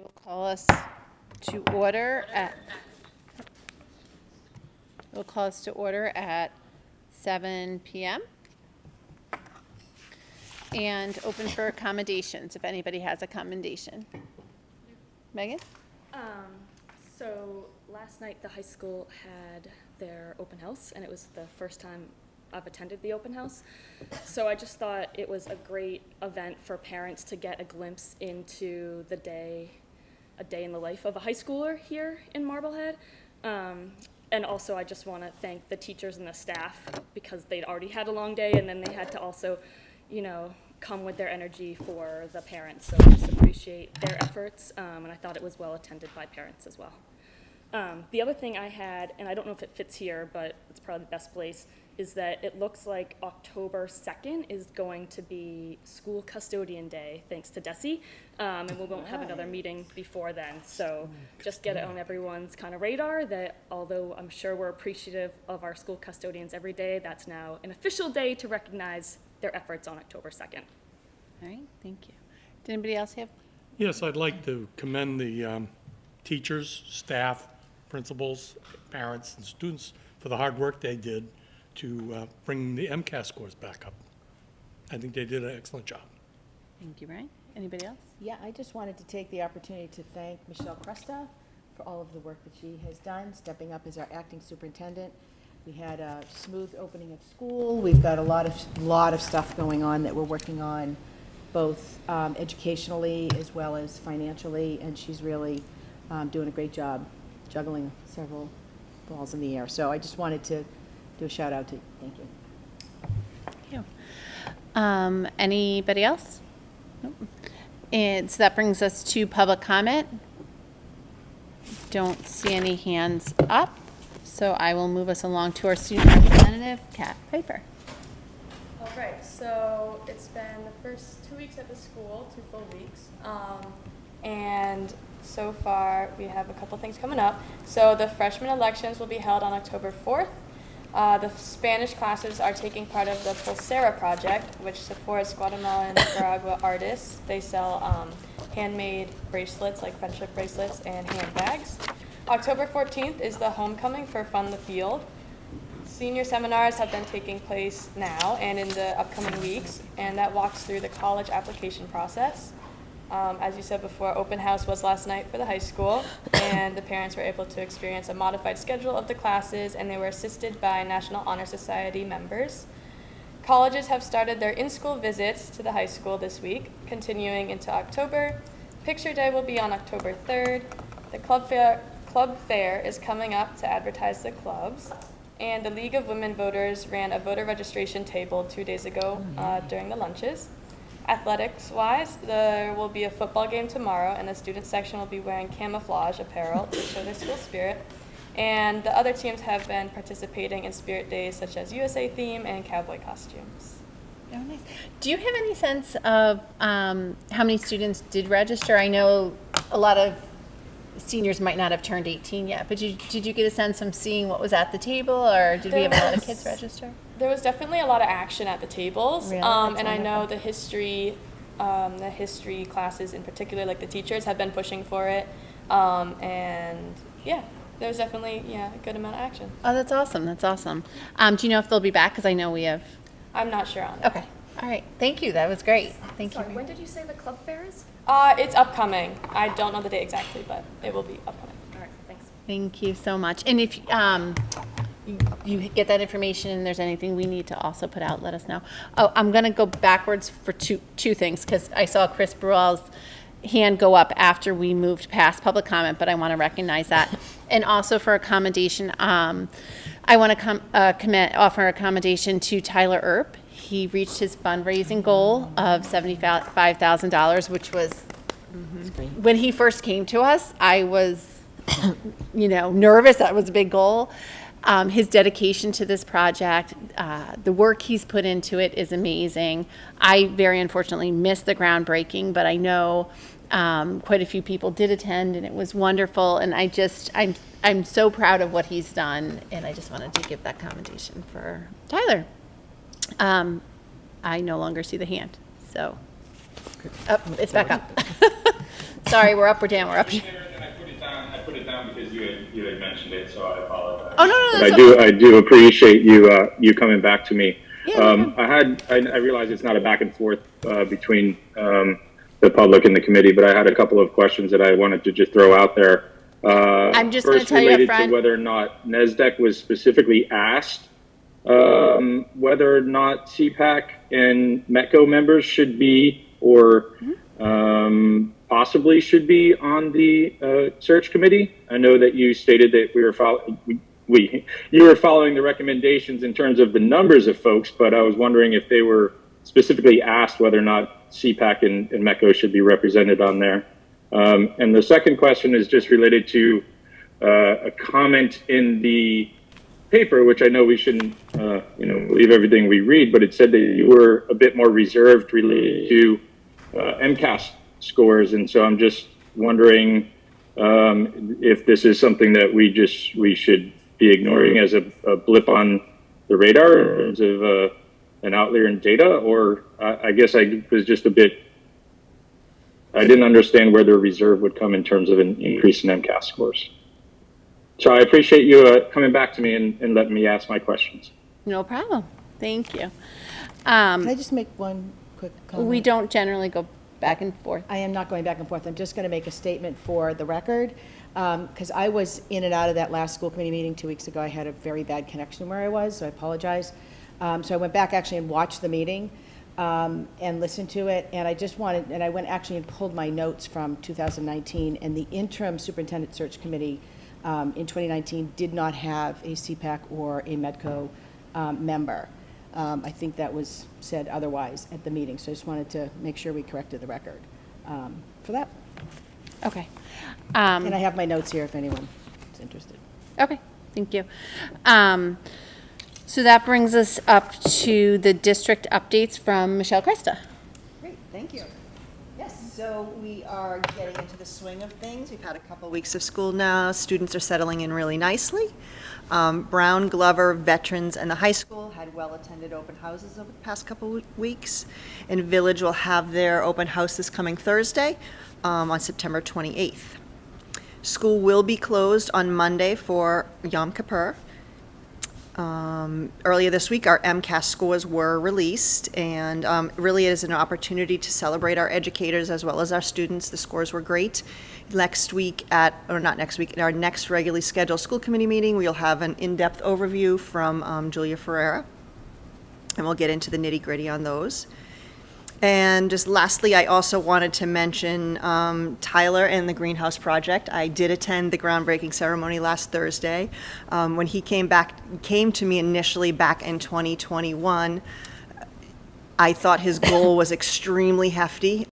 will call us to order at, we'll call us to order at 7 p.m. and open for accommodations, if anybody has a commendation. Megan? So last night the high school had their open house, and it was the first time I've attended the open house. So I just thought it was a great event for parents to get a glimpse into a day in the life of a high schooler here in Marblehead. And also I just want to thank the teachers and the staff, because they'd already had a long day, and then they had to also, come with their energy for the parents. So I just appreciate their efforts, and I thought it was well attended by parents as well. The other thing I had, and I don't know if it fits here, but it's probably the best place, is that it looks like October 2nd is going to be School Custodian Day, thanks to Desi, and we won't have another meeting before then. So just get it on everyone's kind of radar that although I'm sure we're appreciative of our school custodians every day, that's now an official day to recognize their efforts on October 2nd. All right, thank you. Did anybody else have? Yes, I'd like to commend the teachers, staff, principals, parents, and students for the hard work they did to bring the MCAS scores back up. I think they did an excellent job. Thank you, Brian. Anybody else? Yeah, I just wanted to take the opportunity to thank Michelle Cresta for all of the work that she has done, stepping up as our acting superintendent. We had a smooth opening of school. We've got a lot of stuff going on that we're working on, both educationally as well as financially, and she's really doing a great job juggling several balls in the air. So I just wanted to do a shout out to you. Thank you. Thank you. Anybody else? Nope. And so that brings us to public comment. Don't see any hands up, so I will move us along to our student representative, Kat Piper. All right, so it's been the first 2 weeks at the school, 2 full weeks. And so far, we have a couple things coming up. So the freshman elections will be held on October 4th. The Spanish classes are taking part of the Pulsera project, which supports Guatemalan Nicaragua artists. They sell handmade bracelets, like friendship bracelets, and handbags. October 14th is the homecoming for Fun the Field. Senior seminars have been taking place now and in the upcoming weeks, and that walks through the college application process. As you said before, open house was last night for the high school, and the parents were able to experience a modified schedule of the classes, and they were assisted by National Honor Society members. Colleges have started their in-school visits to the high school this week, continuing into October. Picture Day will be on October 3rd. The club fair is coming up to advertise the clubs. And the League of Women Voters ran a voter registration table 2 days ago during the lunches. Athletics-wise, there will be a football game tomorrow, and the student section will be wearing camouflage apparel to show their school spirit. And the other teams have been participating in spirit days such as USA theme and cowboy costumes. Oh, nice. Do you have any sense of how many students did register? I know a lot of seniors might not have turned 18 yet, but did you get a sense from seeing what was at the table, or did we have a lot of kids register? There was definitely a lot of action at the tables, Really? and I know the history classes in particular, like the teachers, have been pushing for it, and yeah, there was definitely a good amount of action. Oh, that's awesome. That's awesome. Do you know if they'll be back? Because I know we have. I'm not sure on that. Okay. All right. Thank you. That was great. Thank you. When did you say the club fair is? It's upcoming. I don't know the date exactly, but it will be upcoming. All right, thanks. Thank you so much. And if you get that information and there's anything we need to also put out, let us know. Oh, I'm going to go backwards for two things, because I saw Chris Bruel's hand go up after we moved past public comment, but I want to recognize that. And also for accommodation, I want to offer accommodation to Tyler Earp. He reached his fundraising goal of $75,000, which was, when he first came to us, I was, nervous. That was a big goal. His dedication to this project, the work he's put into it is amazing. I very unfortunately missed the groundbreaking, but I know quite a few people did attend, and it was wonderful. And I'm so proud of what he's done, and I just wanted to give that commendation for Tyler. I no longer see the hand, so it's back up. Sorry, we're up or down, we're up. I put it down because you had mentioned it, so I apologize. Oh, no, But that's I do appreciate you coming back to me. Yeah, no I realize it's not a back and forth between the public and the committee, but I had a couple of questions that I wanted to just throw out there. I'm just gonna First, tell you up related front- to whether or not NESDEC was specifically asked whether or not CPAC and METCO members should be or possibly should be on the search committee. I know that you stated that you were following the recommendations in terms of the numbers of folks, but I was wondering if they were specifically asked whether or not CPAC and METCO should be represented on there. And the second question is just related to a comment in the paper, which I know we shouldn't, believe everything we read, but it said that you were a bit more reserved related to MCAS scores, and so I'm just wondering if this is something that we should be ignoring as a blip on the radar in terms of an outlier in data, or I guess I was just I didn't understand where the reserve would come in terms of an increase in MCAS scores. So I appreciate you coming back to me and letting me ask my questions. No problem. Thank you. Can I just make one quick comment? We don't generally go back and forth. I am not going back and forth. I'm just going to make a statement for the record, because I was in and out of that last school committee meeting 2 weeks ago. I had a very bad connection where I was, so I apologize. So I went back actually and watched the meeting and listened to it, and I went actually and pulled my notes from 2019, and the interim superintendent search committee in 2019 did not have a CPAC or a MEDCO member. I think that was said otherwise at the meeting, so I just wanted to make sure we corrected the record for that. Okay. And I have my notes here if anyone is interested. Okay, thank you. So that brings us up to the district updates from Michelle Cresta. Great, thank you. Yes, so we are getting into the swing of things. We've had a couple weeks of school now. Students are settling in really nicely. Brown, Glover, Veterans, and the high school had well-attended open houses over the past couple weeks. And Village will have their open house this coming Thursday on September 28th. School will be closed on Monday for Yom Kippur. Earlier this week, our MCAS scores were released, and really it is an opportunity to celebrate our educators as well as our students. The scores were great. Next week in our next regularly scheduled school committee meeting, we'll have an in-depth overview from Julia Ferreira, and we'll get into the nitty-gritty on those. And just lastly, I also wanted to mention Tyler and the Greenhouse Project. I did attend the groundbreaking ceremony last Thursday. When he came to me initially back in 2021, I thought his goal was extremely hefty.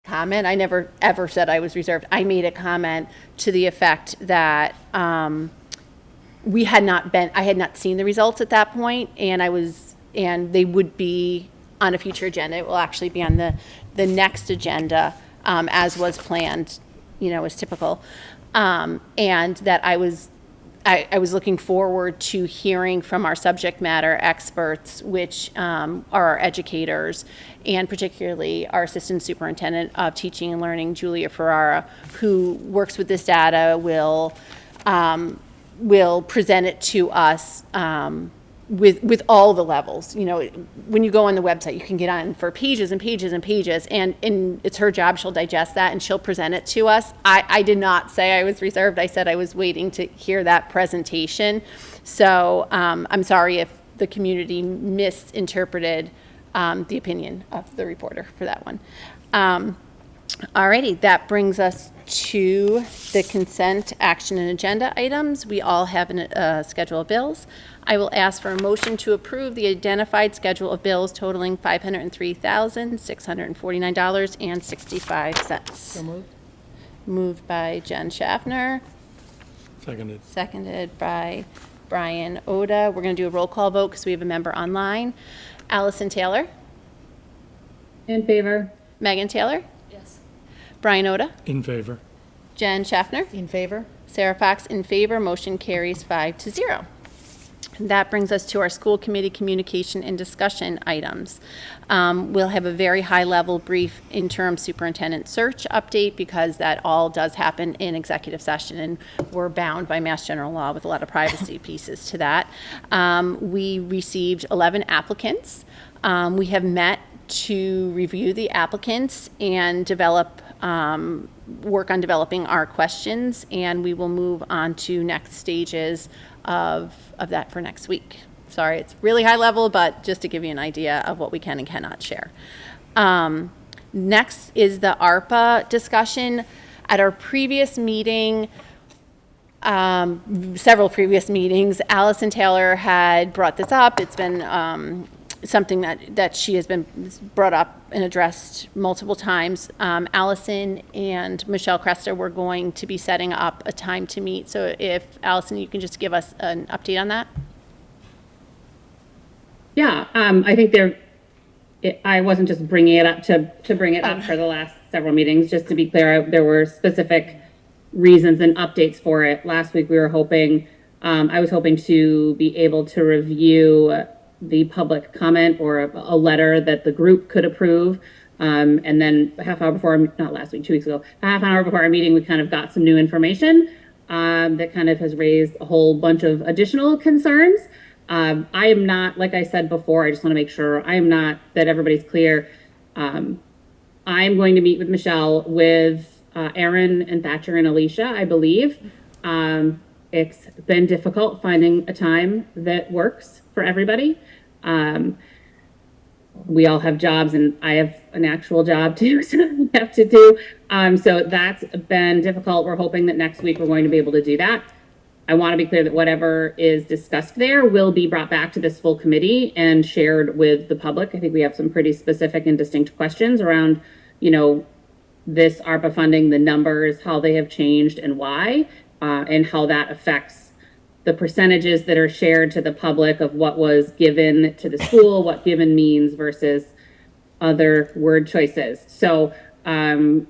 Comment, I never ever said I was reserved. I made a comment to the effect that I had not seen the results at that point, and they would be on a future agenda. It will actually be on the next agenda, as was planned, as typical. And that I was looking forward to hearing from our subject matter experts, which are our educators, and particularly our Assistant Superintendent of Teaching and Learning, Julia Ferrara, who works with this data, will present it to us with all the levels. When you go on the website, you can get on for pages and pages and pages, and it's her job. She'll digest that and she'll present it to us. I did not say I was reserved. I said I was waiting to hear that presentation. So I'm sorry if the community misinterpreted the opinion of the reporter for that one. Alrighty, that brings us to the consent, action, and agenda items. We all have a schedule of bills. I will ask for a motion to approve the identified schedule of bills totaling $503,649.65. So moved. Moved by Jen Schaffner, Seconded. seconded by Brian Oda. We're going to do a roll call vote because we have a member online. Allison Taylor, In favor. Megan Taylor, Yes. Brian Oda, In favor. Jen Schaffner, In favor? Sarah Fox in favor. Motion carries 5-0. That brings us to our school committee communication and discussion items. We'll have a very high-level brief interim superintendent search update because that all does happen in executive session, and we're bound by Mass General Law with a lot of privacy pieces to that. We received 11 applicants. We have met to review the applicants and develop, work on developing our questions, and we will move on to next stages of that for next week. Sorry, it's really high level, but just to give you an idea of what we can and cannot share. Next is the ARPA discussion. At our previous meeting, several previous meetings, Allison Taylor had brought this up. It's been something that she has been brought up and addressed multiple times. Allison and Michelle Cresta were going to be setting up a time to meet. So if, Allison, you can just give us an update on that? Yeah, I think I wasn't just bringing it up to bring it up for the last several meetings. Just to be clear, there were specific reasons and updates for it. Last week we were hoping, I was hoping to be able to review the public comment or a letter that the group could approve. And then a half hour before, not last week, 2 weeks ago, a half an hour before our meeting, we kind of got some new information that kind of has raised a whole bunch of additional concerns. I am not, like I said before, I just want to make sure I am not, that everybody's clear. I'm going to meet with Michelle, with Aaron and Thatcher and Alicia, I believe. It's been difficult finding a time that works for everybody. We all have jobs, and I have an actual job too, so we have to do. So that's been difficult. We're hoping that next week we're going to be able to do that. I want to be clear that whatever is discussed there will be brought back to this full committee and shared with the public. I think we have some pretty specific and distinct questions around, this ARPA funding, the numbers, how they have changed and why, and how that affects the percentages that are shared to the public of what was given to the school, what given means versus other word choices. So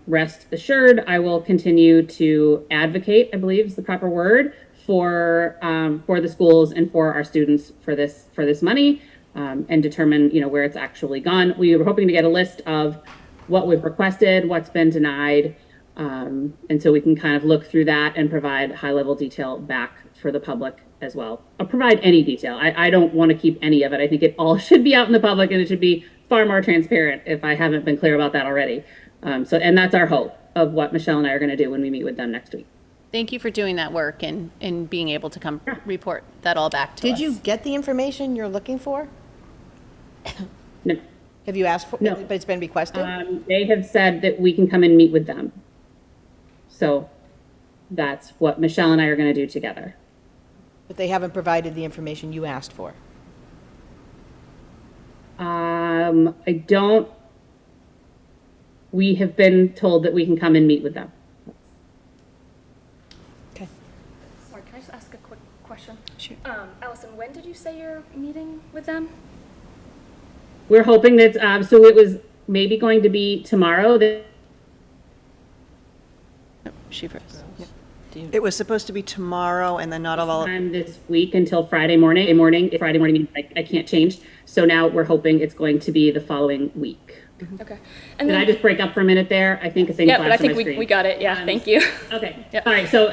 rest assured, I will continue to advocate, I believe is the proper word, for the schools and for our students for this money, and determine where it's actually gone. We were hoping to get a list of what we've requested, what's been denied, and so we can kind of look through that and provide high-level detail back for the public as well. I'll provide any detail. I don't want to keep any of it. I think it all should be out in the public, and it should be far more transparent if I haven't been clear about that already. And that's our hope of what Michelle and I are going to do when we meet with them next week. Thank you for doing that work and being able to come report that all back to us. Did you get the information you're looking for? No. Have you asked for, No. but it's been requested? They have said that we can come and meet with them. So that's what Michelle and I are going to do together. But they haven't provided the information you asked for? We have been told that we can come and meet with them. Okay. Sorry, can I just ask a quick question? Sure. Allison, when did you say you're meeting with them? We're hoping that, so it was maybe going to be tomorrow. She froze. Yep. It was supposed to be tomorrow, and then not all. Time this week until Friday morning. Friday morning, I can't change. So now we're hoping it's going to be the following week. Okay. Did I just break up for a minute there? I think a thing Yeah, but I flashed on my think screen. we got it. Yeah, thank you. Okay. Yep. All right. So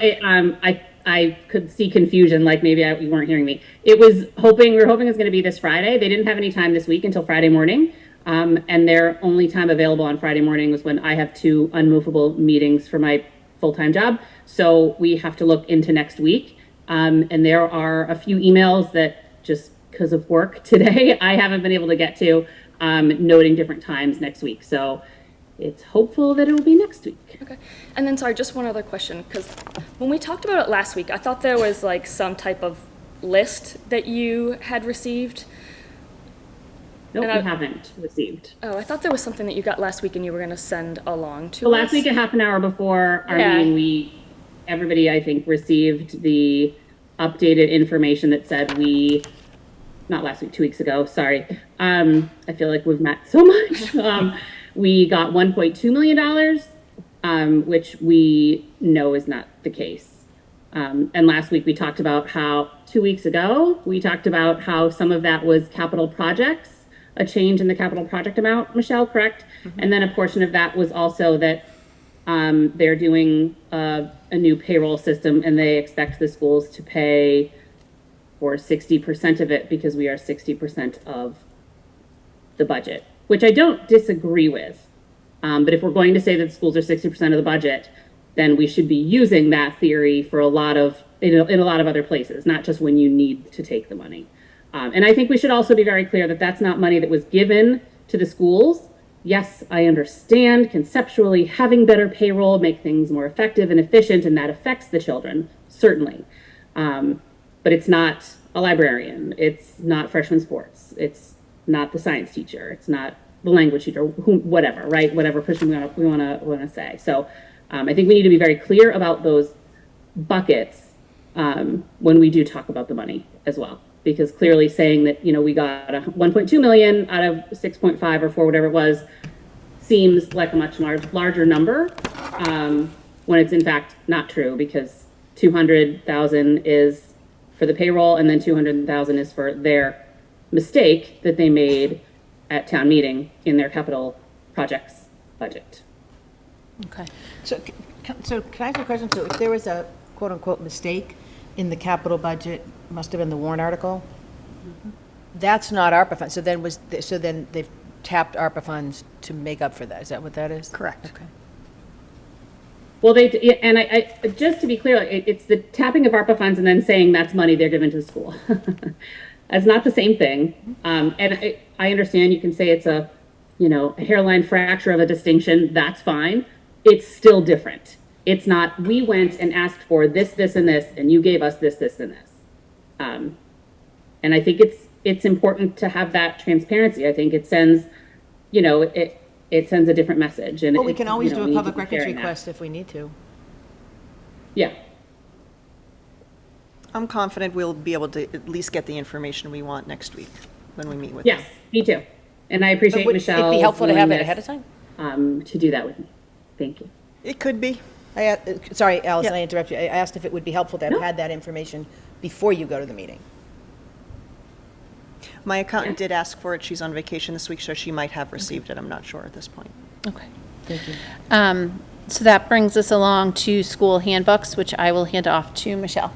I could see confusion, like maybe you weren't hearing me. We were hoping it's going to be this Friday. They didn't have any time this week until Friday morning. And their only time available on Friday morning was when I have 2 unmovable meetings for my full-time job. So we have to look into next week. And there are a few emails that just because of work today, I haven't been able to get to, noting different times next week. So it's hopeful that it will be next week. Okay. And then, sorry, just one other question, because when we talked about it last week, I thought there was like some type of list that you had received. Nope, And we haven't received. Oh, I thought there was something that you got last week and you were going to send along to So us. last week, a half an hour before our Yeah. meeting, everybody, I think, received the updated information that said not last week, 2 weeks ago, sorry. I feel like we've met so much. We got $1.2 million, which we know is not the case. And last week we talked about how 2 weeks ago, we talked about how some of that was capital projects, a change in the capital project amount, Michelle, correct? And then a portion of that was also that they're doing a new payroll system, and they expect the schools to pay for 60% of it because we are 60% of the budget, which I don't disagree with. But if we're going to say that schools are 60% of the budget, then we should be using that theory for a lot of, in a lot of other places, not just when you need to take the money. And I think we should also be very clear that that's not money that was given to the schools. Yes, I understand conceptually having better payroll make things more effective and efficient, and that affects the children, certainly. But it's not a librarian. It's not freshman sports. It's not the science teacher. It's not the language teacher, whatever, right? Whatever person we want to say. So I think we need to be very clear about those buckets when we do talk about the money as well. Because clearly saying that, we got a 1.2 million out of 6.5 or 4, whatever it was, seems like a much larger number when it's in fact not true, because 200,000 is for the payroll and then 200,000 is for their mistake that they made at town meeting in their capital projects budget. Okay. So can I ask you a question? So if there was a quote-unquote mistake in the capital budget, must have been the warrant article, that's not ARPA funds, so then they've tapped ARPA funds to make up for that, is that what that is? Correct. Okay. Well, and I just to be clear, it's the tapping of ARPA funds and then saying that's money they're giving to the school. That's not the same thing. And I understand you can say it's a hairline fracture of a distinction. That's fine. It's still different. It's not, we went and asked for this, this, and this, and you gave us this, this, and this. And I think it's important to have that transparency. I think it sends, it sends a different message. And Well, we can always do we a need public to be records sharing that. request if we need to. Yeah. I'm confident we'll be able to at least get the information we want next week when we meet with them. Yes, me too. And I appreciate Would Michelle's it be helpful to have it willingness, ahead of time? to do that with me. Thank you. It could be. Sorry, Allison, Yeah. I interrupted you. I asked if it would be helpful to have No. had that information before you go to the meeting. My accountant did ask for it. She's on vacation this week, so she might have received it. I'm not sure at this point. Okay. Thank you. So that brings us along to school handbooks, which I will hand off to Michelle.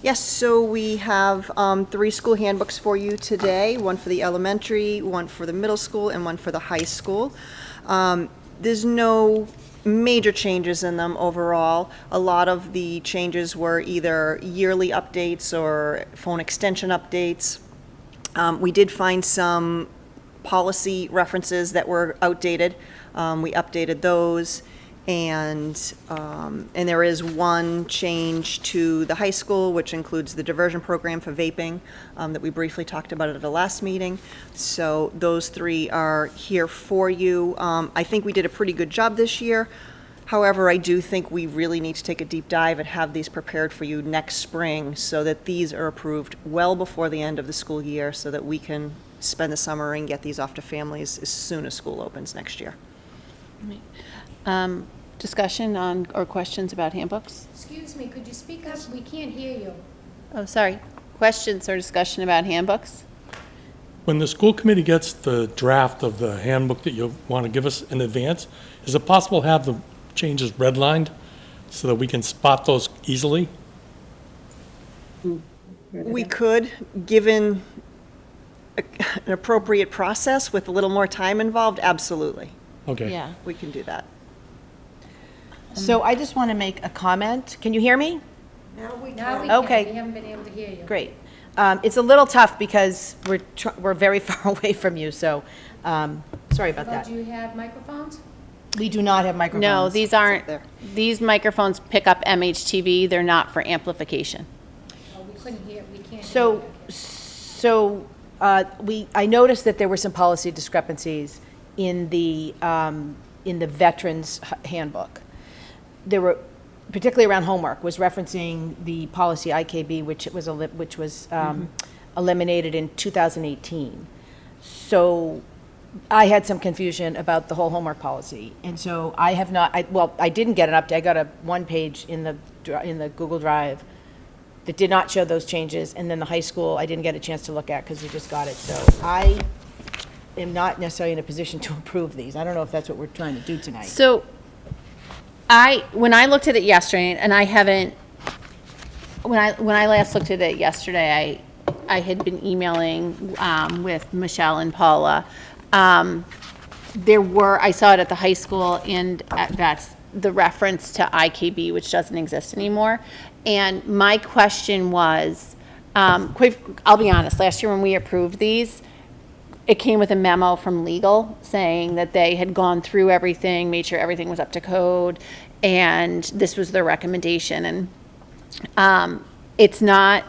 Yes, so we have 3 school handbooks for you today, one for the elementary, one for the middle school, and one for the high school. There's no major changes in them overall. A lot of the changes were either yearly updates or phone extension updates. We did find some policy references that were outdated. We updated those. And there is one change to the high school, which includes the diversion program for vaping that we briefly talked about at the last meeting. So those 3 are here for you. I think we did a pretty good job this year. However, I do think we really need to take a deep dive and have these prepared for you next spring so that these are approved well before the end of the school year so that we can spend the summer and get these off to families as soon as school opens next year. Discussion on, or questions about handbooks? Excuse me, could you speak up? We can't hear you. Oh, sorry. Questions or discussion about handbooks? When the school committee gets the draft of the handbook that you want to give us in advance, is it possible to have the changes redlined so that we can spot those easily? We could, given an appropriate process with a little more time involved, absolutely. Okay. Yeah. We can do that. So I just want to make a comment. Can you hear me? Now we Okay. can. We haven't been able to hear you. Great. It's a little tough because we're very far away from you, so sorry about Well, that. do you have microphones? We do not have microphones. No, these aren't, there. these microphones pick up MHTV. They're not for amplification. Oh, we couldn't hear, we can't hear. So I noticed that there were some policy discrepancies in the veterans handbook. There were, particularly around homework, was referencing the policy IKB, which was eliminated in 2018. So I had some confusion about the whole homework policy, and so I have not. I didn't get an update. I got a one page in the Google Drive that did not show those changes, and then the high school, I didn't get a chance to look at because we just got it. So I am not necessarily in a position to approve these. I don't know if that's what we're trying to do tonight. So when I looked at it yesterday, and I haven't, when I last looked at it yesterday, I had been emailing with Michelle and Paula. I saw it at the high school, and that's the reference to IKB, which doesn't exist anymore. And my question was, I'll be honest, last year when we approved these, it came with a memo from legal saying that they had gone through everything, made sure everything was up to code, and this was their recommendation. And it's not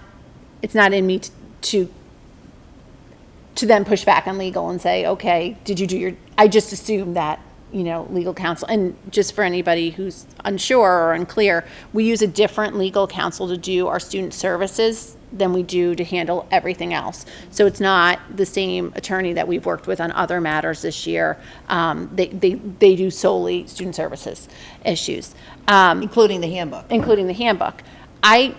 in me to then push back on legal and say, okay, did you do your, I just assumed that, legal counsel, and just for anybody who's unsure or unclear, we use a different legal counsel to do our student services than we do to handle everything else. So it's not the same attorney that we've worked with on other matters this year. They do solely student services issues. Including the handbook. I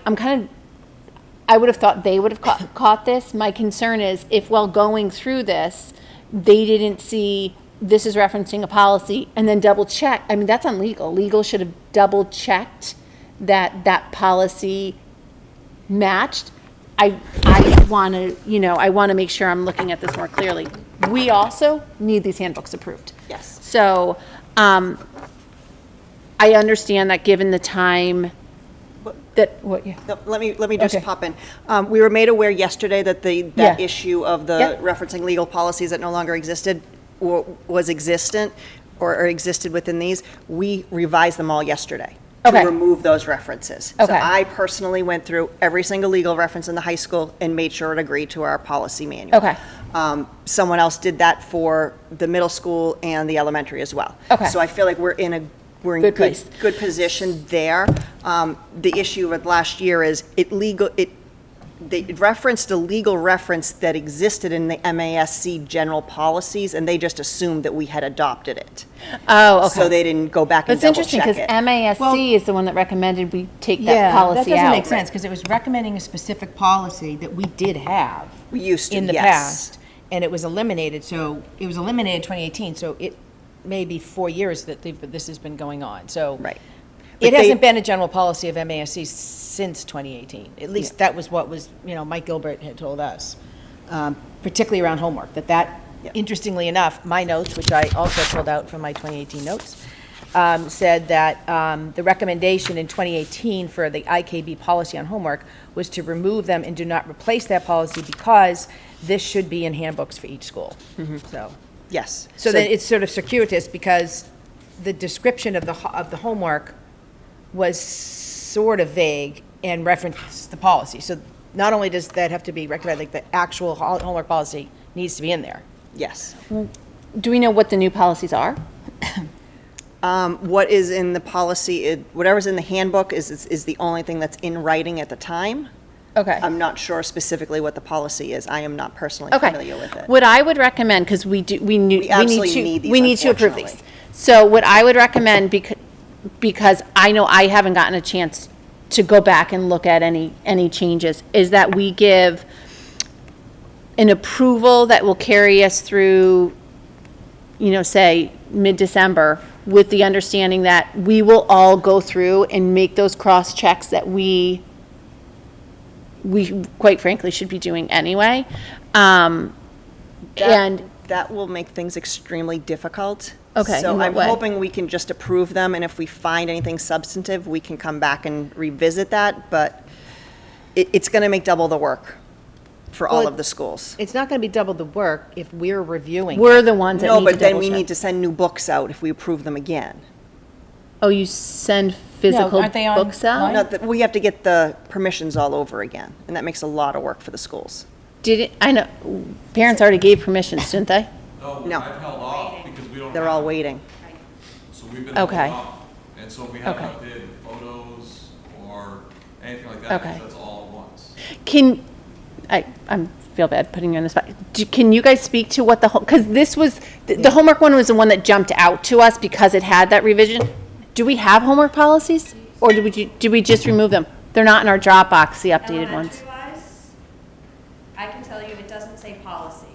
would have thought they would have caught this. My concern is if while going through this, they didn't see this is referencing a policy and then double check. I mean, that's on legal. Legal should have double checked that policy matched. I want to make sure I'm looking at this more clearly. We also need these handbooks approved. Yes. So, I understand that given the time that, No, let me just Okay. pop in. We were made aware yesterday that that Yeah. issue of the Yep. referencing legal policies that no longer existed was existent or existed within these. We revised them all yesterday to Okay. remove those references. So Okay. I personally went through every single legal reference in the high school and made sure it agreed to our policy manual. Okay. Someone else did that for the middle school and the elementary as well. Okay. So I feel like we're in Good good place. good position there. The issue with last year is they referenced a legal reference that existed in the MASC general policies, and they just assumed that we had adopted it. oh, okay. So they didn't go back and That's double interesting check because it. MASC is the one that recommended we take that Yeah, that policy doesn't out. make sense, because it was recommending a specific policy that we did have. We used to, in the yes. past, and it was eliminated, so it was eliminated in 2018, so it may be 4 years that this has been going on, so. Right. It But hasn't been a general policy of MASC since 2018. At least that was what was, Mike Gilbert had told us, particularly around homework, that Yeah. interestingly enough, my notes, which I also pulled out from my 2018 notes, said that the recommendation in 2018 for the IKB policy on homework was to remove them and do not replace that policy because this should be in handbooks for each school. So, Yes. so then it's sort of circuitous because the description of the homework was sort of vague and referenced the policy. So not only does that have to be recommended, like the actual homework policy needs to be in there. Yes. Do we know what the new policies are? What is in the policy, whatever's in the handbook is the only thing that's in writing at the time. Okay. I'm not sure specifically what the policy is. I am not personally Okay. familiar with it. What I would recommend, because we absolutely need these, we need to approve these. unfortunately. So what I would recommend, because I know I haven't gotten a chance to go back and look at any changes, is that we give an approval that will carry us through, say, mid-December, with the understanding that we will all go through and make those cross checks that we quite frankly should be doing anyway. And That will make things extremely difficult. Okay, in So what I'm way? hoping we can just approve them, and if we find anything substantive, we can come back and revisit that, but it's going to make double the work for all Well, of the schools. It's not going to be double the work if we're reviewing. we're the ones that No, need to but then double we check. need to send new books out if we approve them again. Oh, you send physical aren't they on books out? line? No, we have to get the permissions all over again, and that makes a lot of work for the schools. Did it, I know, parents already gave permissions, didn't they? No. I've held off because we don't. They're have all them. waiting. So we've been Okay. holding off. And so we haven't Okay. updated photos or anything like that. Okay. Because that's all at once. Can, I feel bad putting you on the spot. Can you guys speak to what because this was, the homework one was the one that jumped out to us because it had that revision. Do we have homework policies? Or did we just remove them? They're not in our Dropbox, the updated ones. Elementary-wise, I can tell you, it doesn't say policy.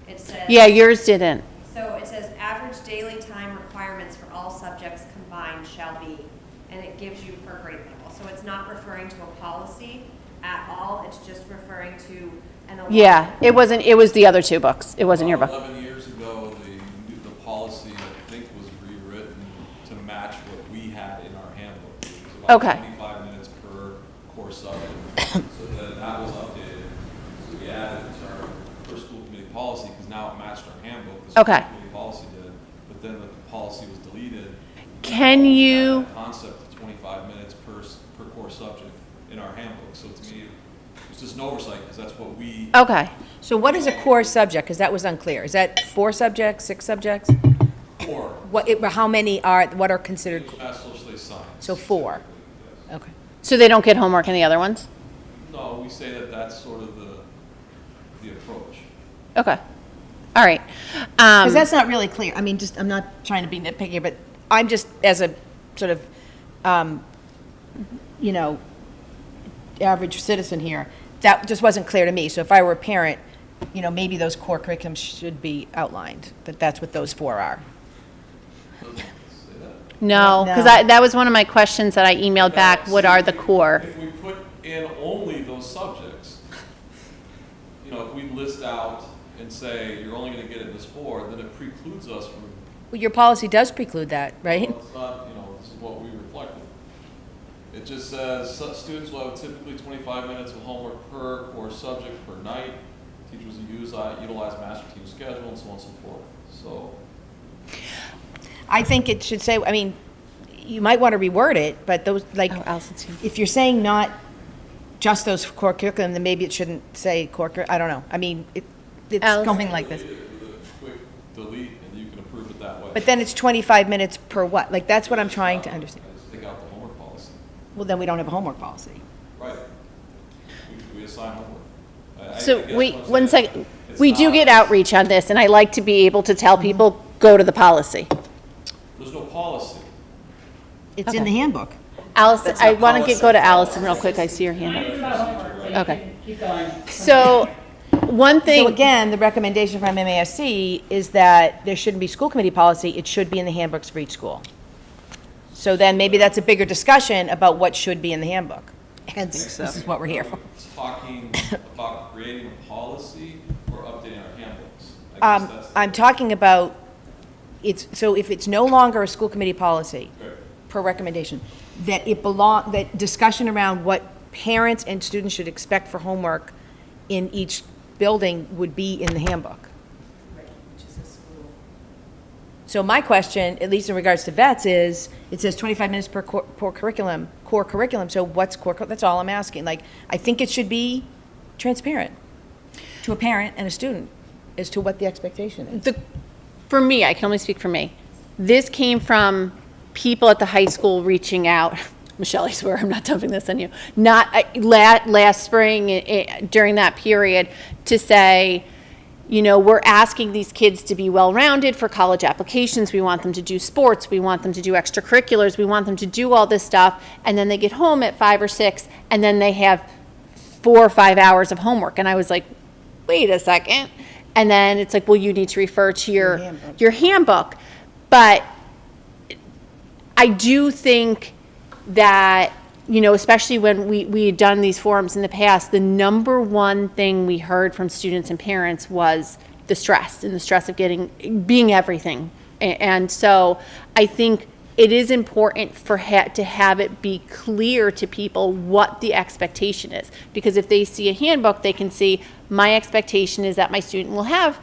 It says. Yeah, yours didn't. So it says average daily time requirements for all subjects combined shall be, and it gives you per grade level. So it's not referring to a policy at all, it's just referring to an. Yeah, it wasn't, it was the other two books. It wasn't your book. 11 years ago, the policy, I think, was rewritten to match what we had in our handbook. It was about Okay. 25 minutes per course subject. So then that was updated. So we added it to our first school committee policy, because now it matched our handbook. The school Okay. committee policy did, but then the policy was deleted. Can you, That concept of 25 minutes per course subject in our handbook. So to me, it's just an oversight, because that's what we. okay. So what is a core subject? Because that was unclear. Is that 4 subjects, 6 subjects? Or How many are, what are considered, Math, social studies, science. So 4. Yes. okay. So they don't get homework in the other ones? No, we say that that's sort of the approach. Okay. All right. Because that's not really clear. I mean, I'm not trying to be nitpicky, but I'm just, as a sort of, average citizen here, that just wasn't clear to me. So if I were a parent, maybe those core curriculums should be outlined, that that's what those 4 are. Doesn't it say that? No, because No. that was one of my questions that I emailed back. What are the core? If we put in only those subjects, if we list out and say, you're only gonna get it in this 4, then it precludes us from, Well, your policy does preclude that, right? well, it's not, this is what we reflected. It just says, students will have typically 25 minutes of homework per course subject per night. Teachers will utilize master team schedule and so on and so forth. So, I think it should say, I mean, you might want to reword it, but those, like, Oh, Allison's here. if you're saying not just those core curriculum, then maybe it shouldn't say I don't know. I mean, it's Allison. going like this. delete it with a quick delete, and you can approve it that way. But then it's 25 minutes per what? Like, that's what I'm trying to understand. I just take out the homework policy. Well, then we don't have a homework policy. Right. We assign homework. I So guess wait, what I'm one saying, second. it's We do not- get outreach on this, and I like to be able to tell people, go to the policy. There's no policy. It's in the handbook. Allison, I want to go to Allison real quick. I see your hand up. Okay. Keep going. So, one So thing, again, the recommendation from MASC is that there shouldn't be school committee policy, it should be in the handbooks for each school. So then maybe that's a bigger discussion about what should be in the handbook. Hence, this is what we're here for. Talking about creating a policy or updating our handbooks. I guess that's the- I'm talking about, so if it's no longer a school committee policy, Okay. per recommendation, that that discussion around what parents and students should expect for homework in each building would be in the handbook. So my question, at least in regards to vets, is, it says 25 minutes per core curriculum, so what's that's all I'm asking. Like, I think it should be transparent to a parent and a student as to what the expectation is. for me, I can only speak for me. This came from people at the high school reaching out. Michelle, I swear I'm not dumping this on you. Not last spring during that period to say, we're asking these kids to be well-rounded for college applications. We want them to do sports. We want them to do extracurriculars. We want them to do all this stuff. And then they get home at 5 or 6, and then they have 4 or 5 hours of homework. And I was like, wait a second. And then it's like, well, you need to refer to your handbook. But I do think that, especially when we had done these forums in the past, the number one thing we heard from students and parents was the stress of being everything. And so I think it is important to have it be clear to people what the expectation is. Because if they see a handbook, they can see, my expectation is that my student will have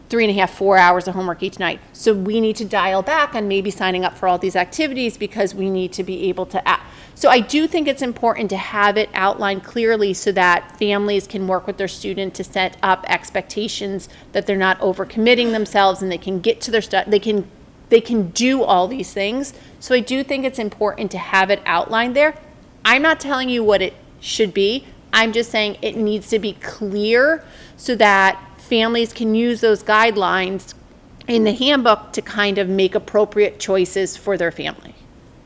3.5, 4 hours of homework each night. So we need to dial back on maybe signing up for all these activities because we need to be able to act. So I do think it's important to have it outlined clearly so that families can work with their student to set up expectations that they're not overcommitting themselves and they can get to their they can do all these things. So I do think it's important to have it outlined there. I'm not telling you what it should be. I'm just saying it needs to be clear so that families can use those guidelines in the handbook to kind of make appropriate choices for their family.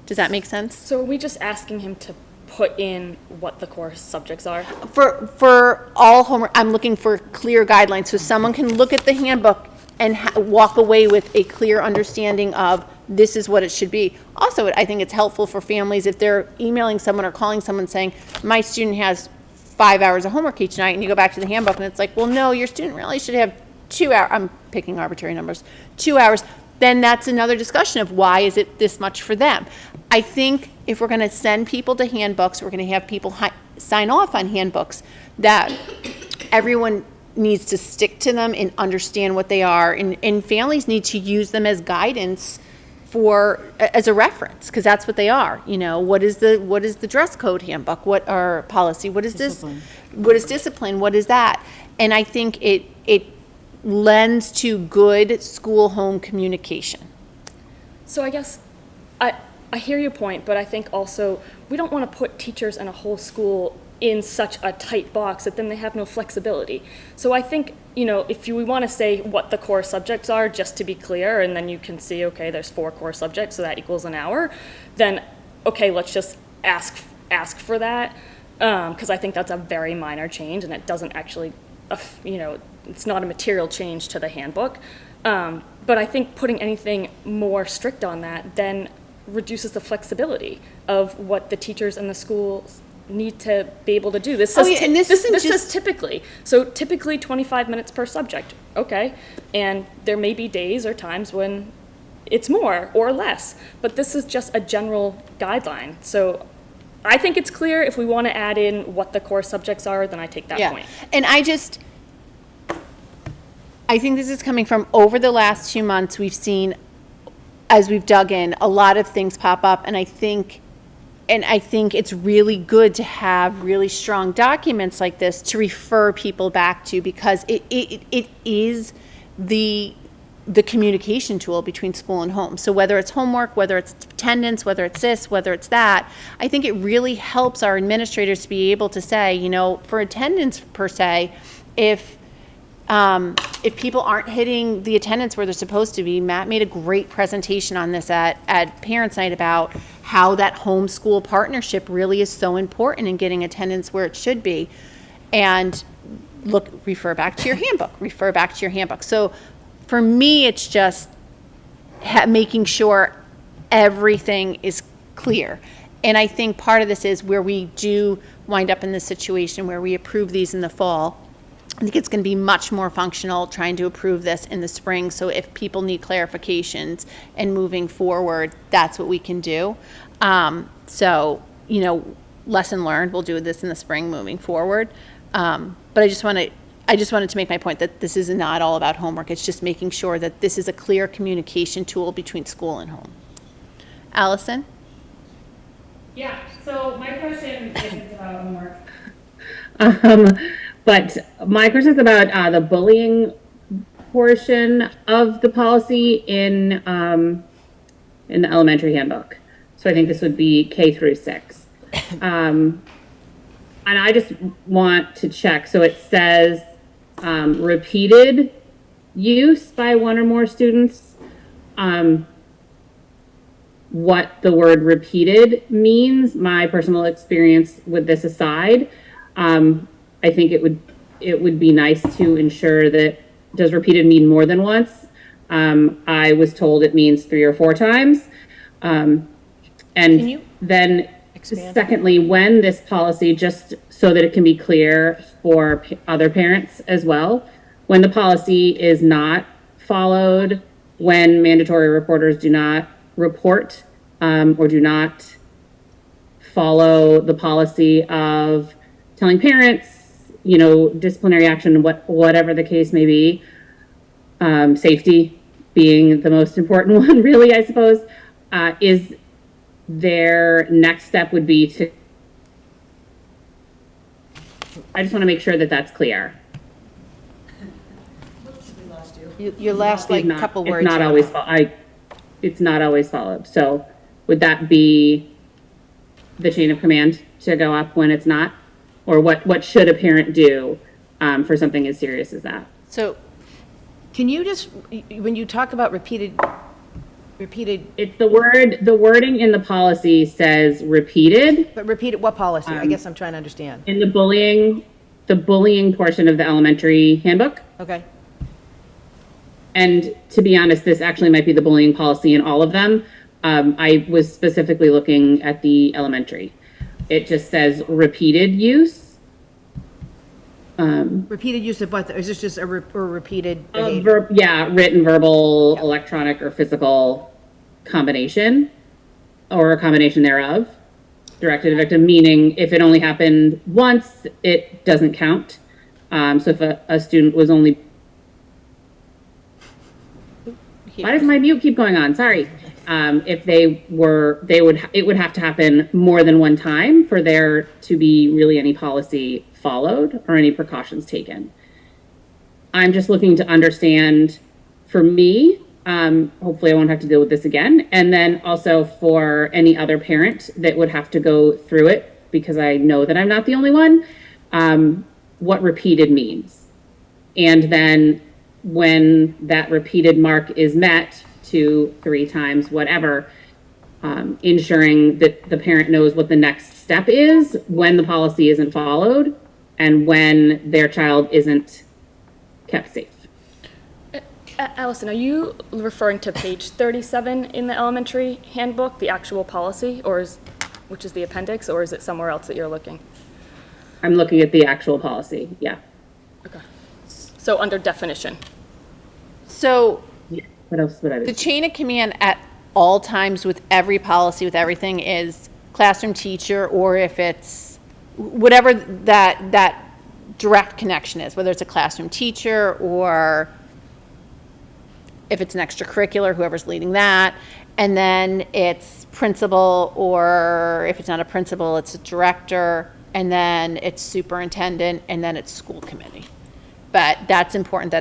Does that make sense? So are we just asking him to put in what the core subjects are? For all homework, I'm looking for clear guidelines, so someone can look at the handbook and walk away with a clear understanding of this is what it should be. Also, I think it's helpful for families if they're emailing someone or calling someone saying, my student has 5 hours of homework each night, and you go back to the handbook and it's like, well, no, your student really should have 2 hours. I'm picking arbitrary numbers, 2 hours. Then that's another discussion of why is it this much for them. I think if we're going to send people to handbooks, we're going to have people sign off on handbooks, that everyone needs to stick to them and understand what they are, and families need to use them as guidance as a reference, because that's what they are. You know, what is the dress code handbook? What are policy? What is Discipline. this? What is discipline? What is that? And I think it lends to good school-home communication. So I guess I hear your point, but I think also we don't want to put teachers and a whole school in such a tight box that then they have no flexibility. So I think, you know, if we want to say what the core subjects are, just to be clear, and then you can see, okay, there's 4 core subjects, so that equals an hour, then, okay, let's just ask for that, because I think that's a very minor change, and it doesn't actually, you know, it's not a material change to the handbook. But I think putting anything more strict on that then reduces the flexibility of what the teachers and the schools need to be able to do. This says, this says typically. So typically 25 minutes per subject. Okay. And there may be days or times when it's more or less, but this is just a general guideline. So I think it's clear. If we want to add in what the core subjects are, then I take that point. And I think this is coming from over the last 2 months, we've seen, as we've dug in, a lot of things pop up, and I think it's really good to have really strong documents like this to refer people back to, because it is the communication tool between school and home. So whether it's homework, whether it's attendance, whether it's this, whether it's that, I think it really helps our administrators to be able to say, you know, for attendance per se, if people aren't hitting the attendance where they're supposed to be, Matt made a great presentation on this at Parents' Night about how that homeschool partnership really is so important in getting attendance where it should be. And refer back to your handbook. So for me, it's just making sure everything is clear. And I think part of this is where we do wind up in this situation where we approve these in the fall. I think it's going to be much more functional trying to approve this in the spring. So if people need clarifications and moving forward, that's what we can do. So, you know, lesson learned, we'll do this in the spring moving forward. But I just wanted to make my point that this is not all about homework. It's just making sure that this is a clear communication tool between school and home. Allison? Yeah, so my question isn't about homework. But my question is about the bullying portion of the policy in the elementary handbook. So I think this would be K through 6. And I just want to check. So it says repeated use by one or more students. What the word repeated means, my personal experience with this aside, I think it would be nice to ensure that, does repeated mean more than once? I was told it means 3 or 4 times. And then secondly, when this policy, just so that it can be clear for other parents as well, when the policy is not followed, when mandatory reporters do not report or do not follow the policy of telling parents, you know, disciplinary action, whatever the case may be, safety being the most important one, really, I suppose, is their next step would be to, I just want to make sure that that's clear. Your last couple words. It's not always followed. So would that be the chain of command to go up when it's not? Or what should a parent do for something as serious as that? So can you just, when you talk about repeated Repeated, It's the wording in the policy says repeated. but repeated, what policy? I guess I'm trying to understand. In the bullying portion of the elementary handbook. Okay, And to be honest, this actually might be the bullying policy in all of them. I was specifically looking at the elementary. It just says repeated use. repeated use of what, is this just a repeated behavior? Written, verbal, electronic, or physical combination, or a combination thereof, directed to victim, meaning if it only happened once, it doesn't count. So if a student was only, why does my mute keep going on? Sorry. If it would have to happen more than one time for there to be really any policy followed or any precautions taken. I'm just looking to understand, for me, hopefully I won't have to deal with this again, and then also for any other parent that would have to go through it, because I know that I'm not the only one, what repeated means. And then when that repeated mark is met 2, 3 times, whatever, ensuring that the parent knows what the next step is when the policy isn't followed and when their child isn't kept safe. Allison, are you referring to page 37 in the elementary handbook, the actual policy, which is the appendix, or is it somewhere else that you're looking? I'm looking at the actual policy, yeah. Okay. So under definition. So What else would I the do? chain of command at all times with every policy, with everything, is classroom teacher, or if it's whatever that direct connection is, whether it's a classroom teacher or if it's an extracurricular, whoever's leading that, and then it's principal, or if it's not a principal, it's a director, and then it's superintendent, and then it's school committee. But that's important,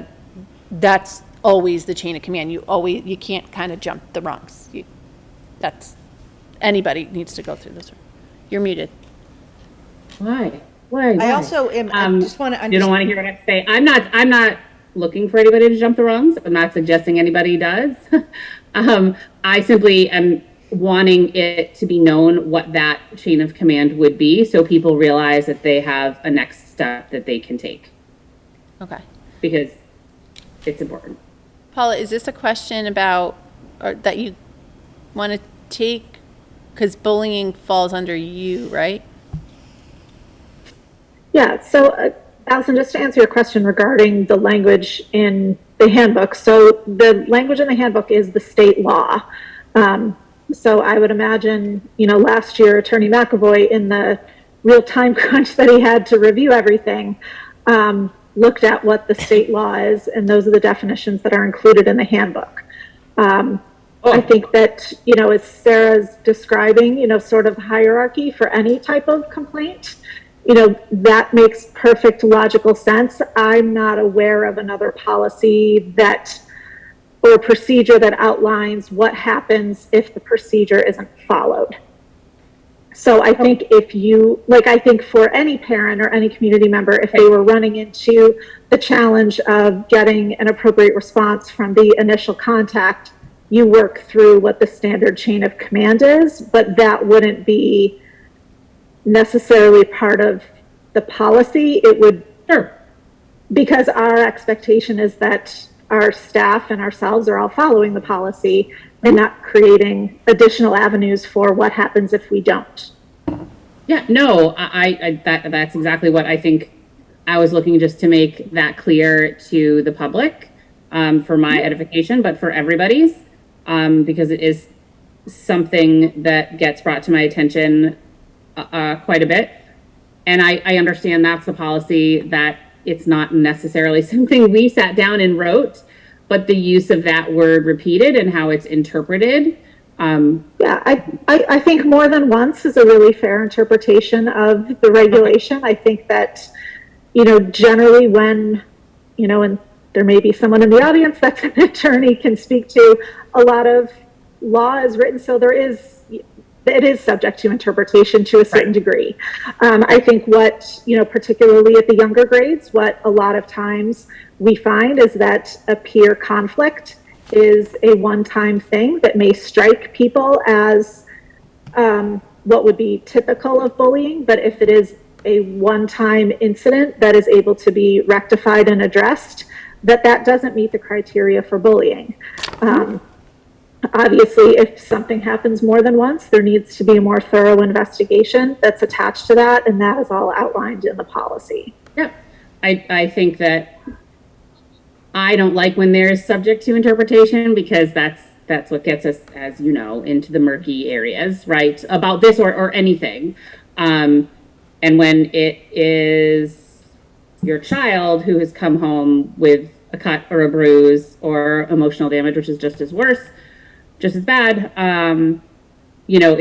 that's always the chain of command. You can't kind of jump the rungs. Anybody needs to go through this. You're muted. Why? I also am, I just want to. You don't want to hear what I have to say. I'm not looking for anybody to jump the rungs. I'm not suggesting anybody does. I simply am wanting it to be known what that chain of command would be, so people realize that they have a next step that they can take, Okay. because it's important. Paula, is this a question about, or that you want to take? Because bullying falls under you, right? Yeah, so Allison, just to answer your question regarding the language in the handbook. So the language in the handbook is the state law. So I would imagine, last year, Attorney McAvoy, in the real time crunch that he had to review everything, looked at what the state law is, and those are the definitions that are included in the handbook. I think that, as Sarah's describing, sort of hierarchy for any type of complaint, that makes perfect logical sense. I'm not aware of another policy or procedure that outlines what happens if the procedure isn't followed. So I think I think for any parent or any community member, if they were running into the challenge of getting an appropriate response from the initial contact, you work through what the standard chain of command is, but that wouldn't be necessarily part of the policy. It would, because our expectation is that our staff and ourselves are all following the policy and not creating additional avenues for what happens if we don't. Yeah, no, that's exactly what I think. I was looking just to make that clear to the public, for my edification, but for everybody's, because it is something that gets brought to my attention quite a bit. And I understand that's the policy, that it's not necessarily something we sat down and wrote, but the use of that word repeated and how it's interpreted. Yeah, I think more than once is a really fair interpretation of the regulation. I think that, generally when, and there may be someone in the audience that's an attorney can speak to, a lot of law is written, so it is subject to interpretation to a certain degree. I think what, particularly at the younger grades, what a lot of times we find is that a peer conflict is a one-time thing that may strike people as what would be typical of bullying, but if it is a one-time incident that is able to be rectified and addressed, that doesn't meet the criteria for bullying. Obviously, if something happens more than once, there needs to be a more thorough investigation that's attached to that, and that is all outlined in the policy. Yeah, I think that I don't like when there's subject to interpretation, because that's what gets us, as you know, into the murky areas, right? About this or anything. And when it is your child who has come home with a cut or a bruise or emotional damage, which is just as bad, you know,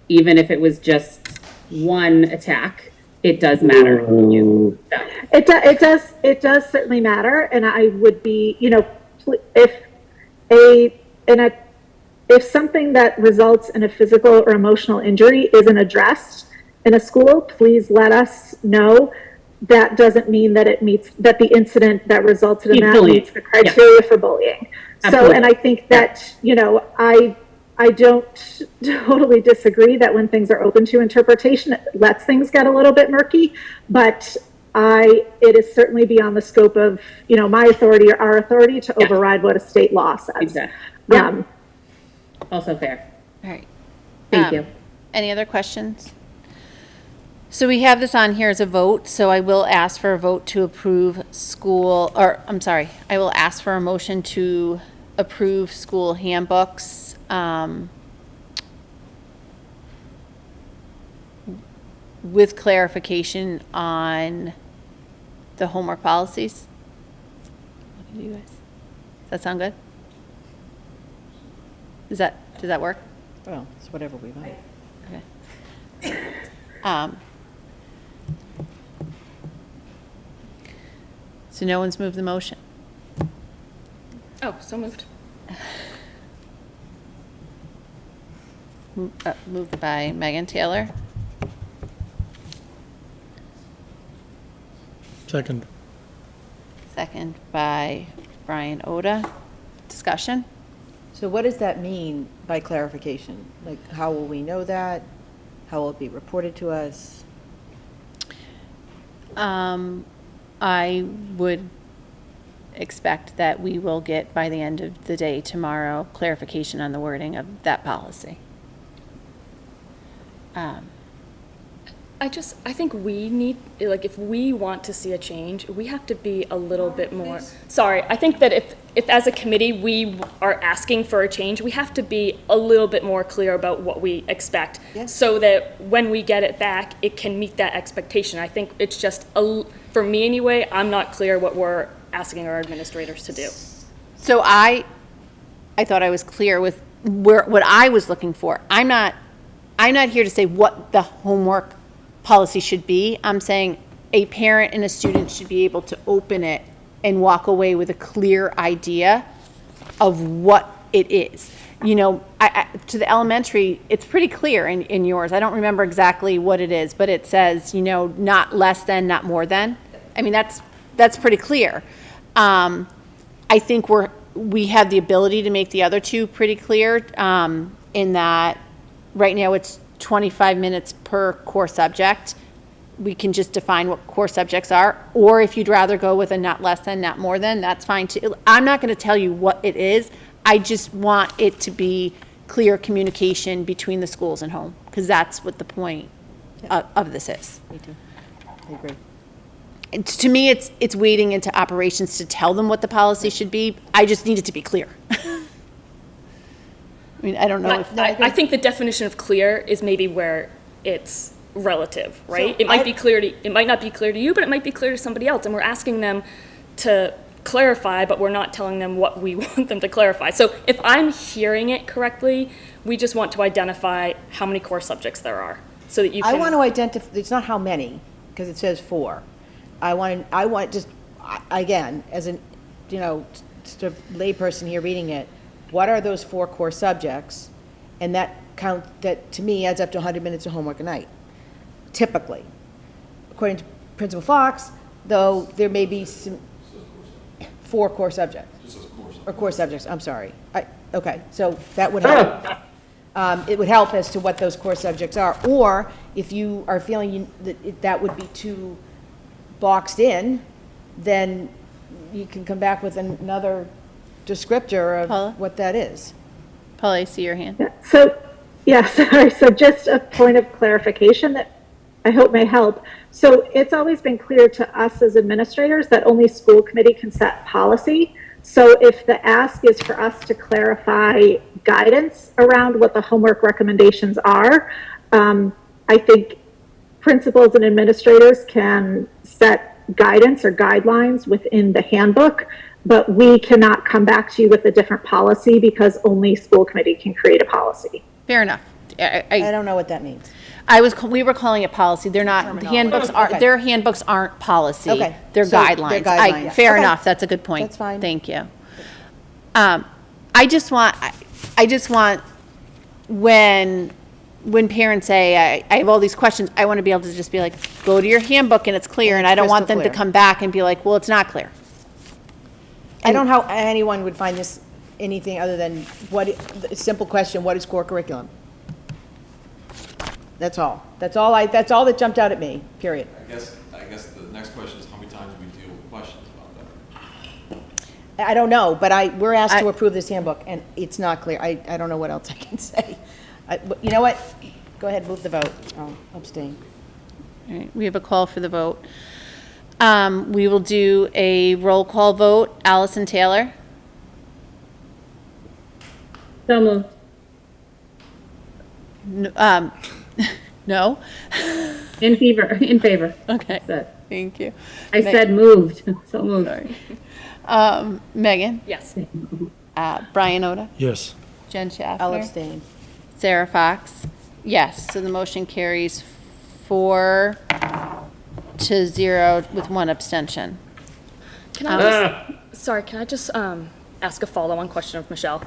even if it was just one attack, it does matter. So. It does certainly matter, and I would be, you know, if something that results in a physical or emotional injury isn't addressed in a school, please let us know. That doesn't mean that that the incident that resulted in that meets the criteria for bullying. Absolutely. So, and I think that, you know, I don't totally disagree that when things are open to interpretation, it lets things get a little bit murky, but it is certainly beyond the scope of, you know, my authority or our authority to override what a state law says. Exactly. Also fair. All right. Thank you. Any other questions? So we have this on here as a vote, so I will ask for a vote to approve I will ask for a motion to approve school handbooks, with clarification on the homework policies. What do you guys? Does that sound good? Does that work? Well, it's whatever we want. Okay. So no one's moved the motion? Oh, so moved. Moved by Megan Taylor. Second. Second by Brian Oda. Discussion? So what does that mean by clarification? Like, how will we know that? How will it be reported to us? I would expect that we will get, by the end of the day tomorrow, clarification on the wording of that policy. I think we need, like, if we want to see a change, we have to be a little bit more, sorry, I think that if as a committee we are asking for a change, we have to be a little bit more clear about what we expect. Yes. So that when we get it back, it can meet that expectation. I think it's just, for me anyway, I'm not clear what we're asking our administrators to do. So I thought I was clear with what I was looking for. I'm not here to say what the homework policy should be. I'm saying a parent and a student should be able to open it and walk away with a clear idea of what it is. You know, to the elementary, it's pretty clear in yours. I don't remember exactly what it is, but it says, you know, not less than, not more than. I mean, that's pretty clear. I think we have the ability to make the other two pretty clear, in that right now it's 25 minutes per core subject. We can just define what core subjects are, or if you'd rather go with a not less than, not more than, that's fine too. I'm not going to tell you what it is. I just want it to be clear communication between the schools and home, because that's what the point of this is. Me too. I agree. To me, it's wading into operations to tell them what the policy should be. I just need it to be clear. I mean, I don't know if... I think the definition of clear is maybe where it's relative, right? So it might not be clear to you, but it might be clear to somebody else, and we're asking them to clarify, but we're not telling them what we want them to clarify. So if I'm hearing it correctly, we just want to identify how many core subjects there are, so that you can... I want to identify, it's not how many, because it says 4. I want just, again, as an, you know, just a layperson here reading it, what are those 4 core subjects? And that to me adds up to 100 minutes of homework a night, typically. According to Principal Fox, though, there may be some 4 core subjects. Just as core subjects. Or core subjects, I'm sorry. Okay, so that would help. It would help as to what those core subjects are. Or if you are feeling that would be too boxed in, then you can come back with another descriptor Paula? of what that is. Paula, I see your hand. So, yeah, sorry. So just a point of clarification that I hope may help. So it's always been clear to us as administrators that only school committee can set policy. So if the ask is for us to clarify guidance around what the homework recommendations are, I think principals and administrators can set guidance or guidelines within the handbook, but we cannot come back to you with a different policy because only school committee can create a policy. Fair enough. I don't know what that means. We were calling it policy. They're not, the handbooks Okay. their handbooks aren't policy. Okay. They're So, they're guidelines. guidelines. Fair Okay. enough. That's a good point. That's fine. Thank you. I just want when parents say, I have all these questions, I want to be able to just be like, go to your handbook and it's clear, and I don't want them to crystal clear. come back and be like, well, it's not clear. I don't know how anyone would find this anything other than a simple question, what is core curriculum? That's all. That's all that jumped out at me, period. I guess the next question is how many times we deal with questions about that. I don't know, but we're asked to approve this handbook, and it's not clear. I don't know what else I can say. You know what? Go ahead, move the vote. I'll abstain. All right, we have a call for the vote. We will do a roll call vote. Allison Taylor? So moved. No? In favor. Okay, Said. thank you. I said moved, so moved. Sorry. Megan? Yes. Brian Oda? Yes. Jen Schaffner? I'll abstain. Sarah Fox? Yes, so the motion carries 4-0 with 1 abstention. Can I just ask a follow-on question of Michelle?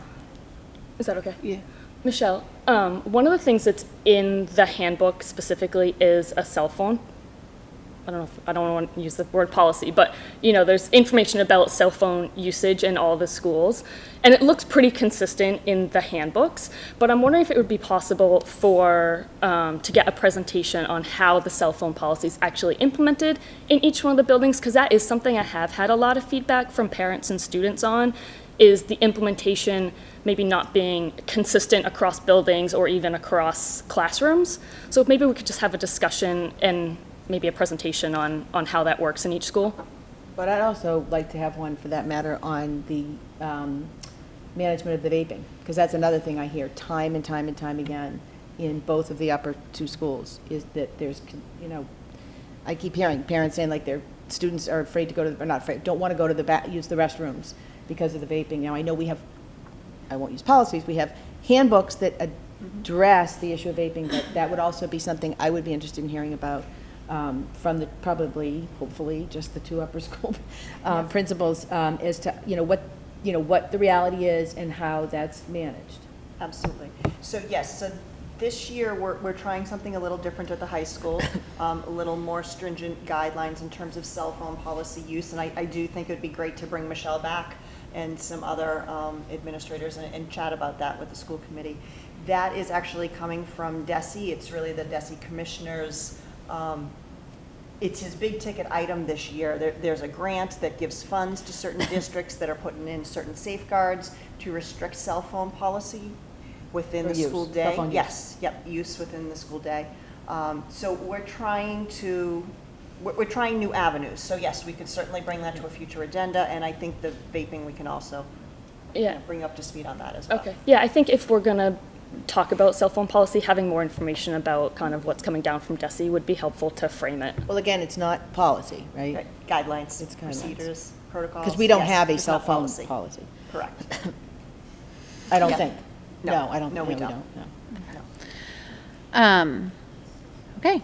Is that okay? Yeah. Michelle, one of the things that's in the handbook specifically is a cell phone. I don't want to use the word policy, but there's information about cell phone usage in all the schools, and it looks pretty consistent in the handbooks. But I'm wondering if it would be possible for to get a presentation on how the cell phone policy is actually implemented in each one of the buildings, because that is something I have had a lot of feedback from parents and students on, is the implementation maybe not being consistent across buildings or even across classrooms. So maybe we could just have a discussion and maybe a presentation on how that works in each school. But I'd also like to have one, for that matter, on the management of the vaping, because that's another thing I hear time and time and time again in both of the upper 2 schools, is that there's, I keep hearing parents saying like their students are afraid to go to, or not afraid, don't want to go to use the restrooms because of the vaping. Now, I know we have, I won't use policies, we have handbooks that address the issue of vaping, but that would also be something I would be interested in hearing about from the, hopefully, just the 2 upper school principals, as to, what the reality is and how that's managed. Absolutely. So yes, so this year we're trying something a little different at the high school, a little more stringent guidelines in terms of cell phone policy use, and I do think it would be great to bring Michelle back and some other administrators and chat about that with the school committee. That is actually coming from DESE. It's really the DESE commissioners. It's his big ticket item this year. There's a grant that gives funds to certain districts that are putting in certain safeguards to restrict cell phone policy within Or the use, school cell day. phone use. Yes, yep, use within the school day. So we're trying new avenues. So yes, we could certainly bring that to a future agenda, and I think the vaping we can also bring up to speed on that as well. Okay. Yeah, I think if we're gonna talk about cell phone policy, having more information about kind of what's coming down from DESE would be helpful to frame it. Well, again, it's not policy, right? Right, guidelines, It's guidelines. procedures, protocols. Because we don't Yes, have a it's cell not phone policy. Correct. I don't Yeah. think. No. No, I don't. No, we no, don't. no. Okay,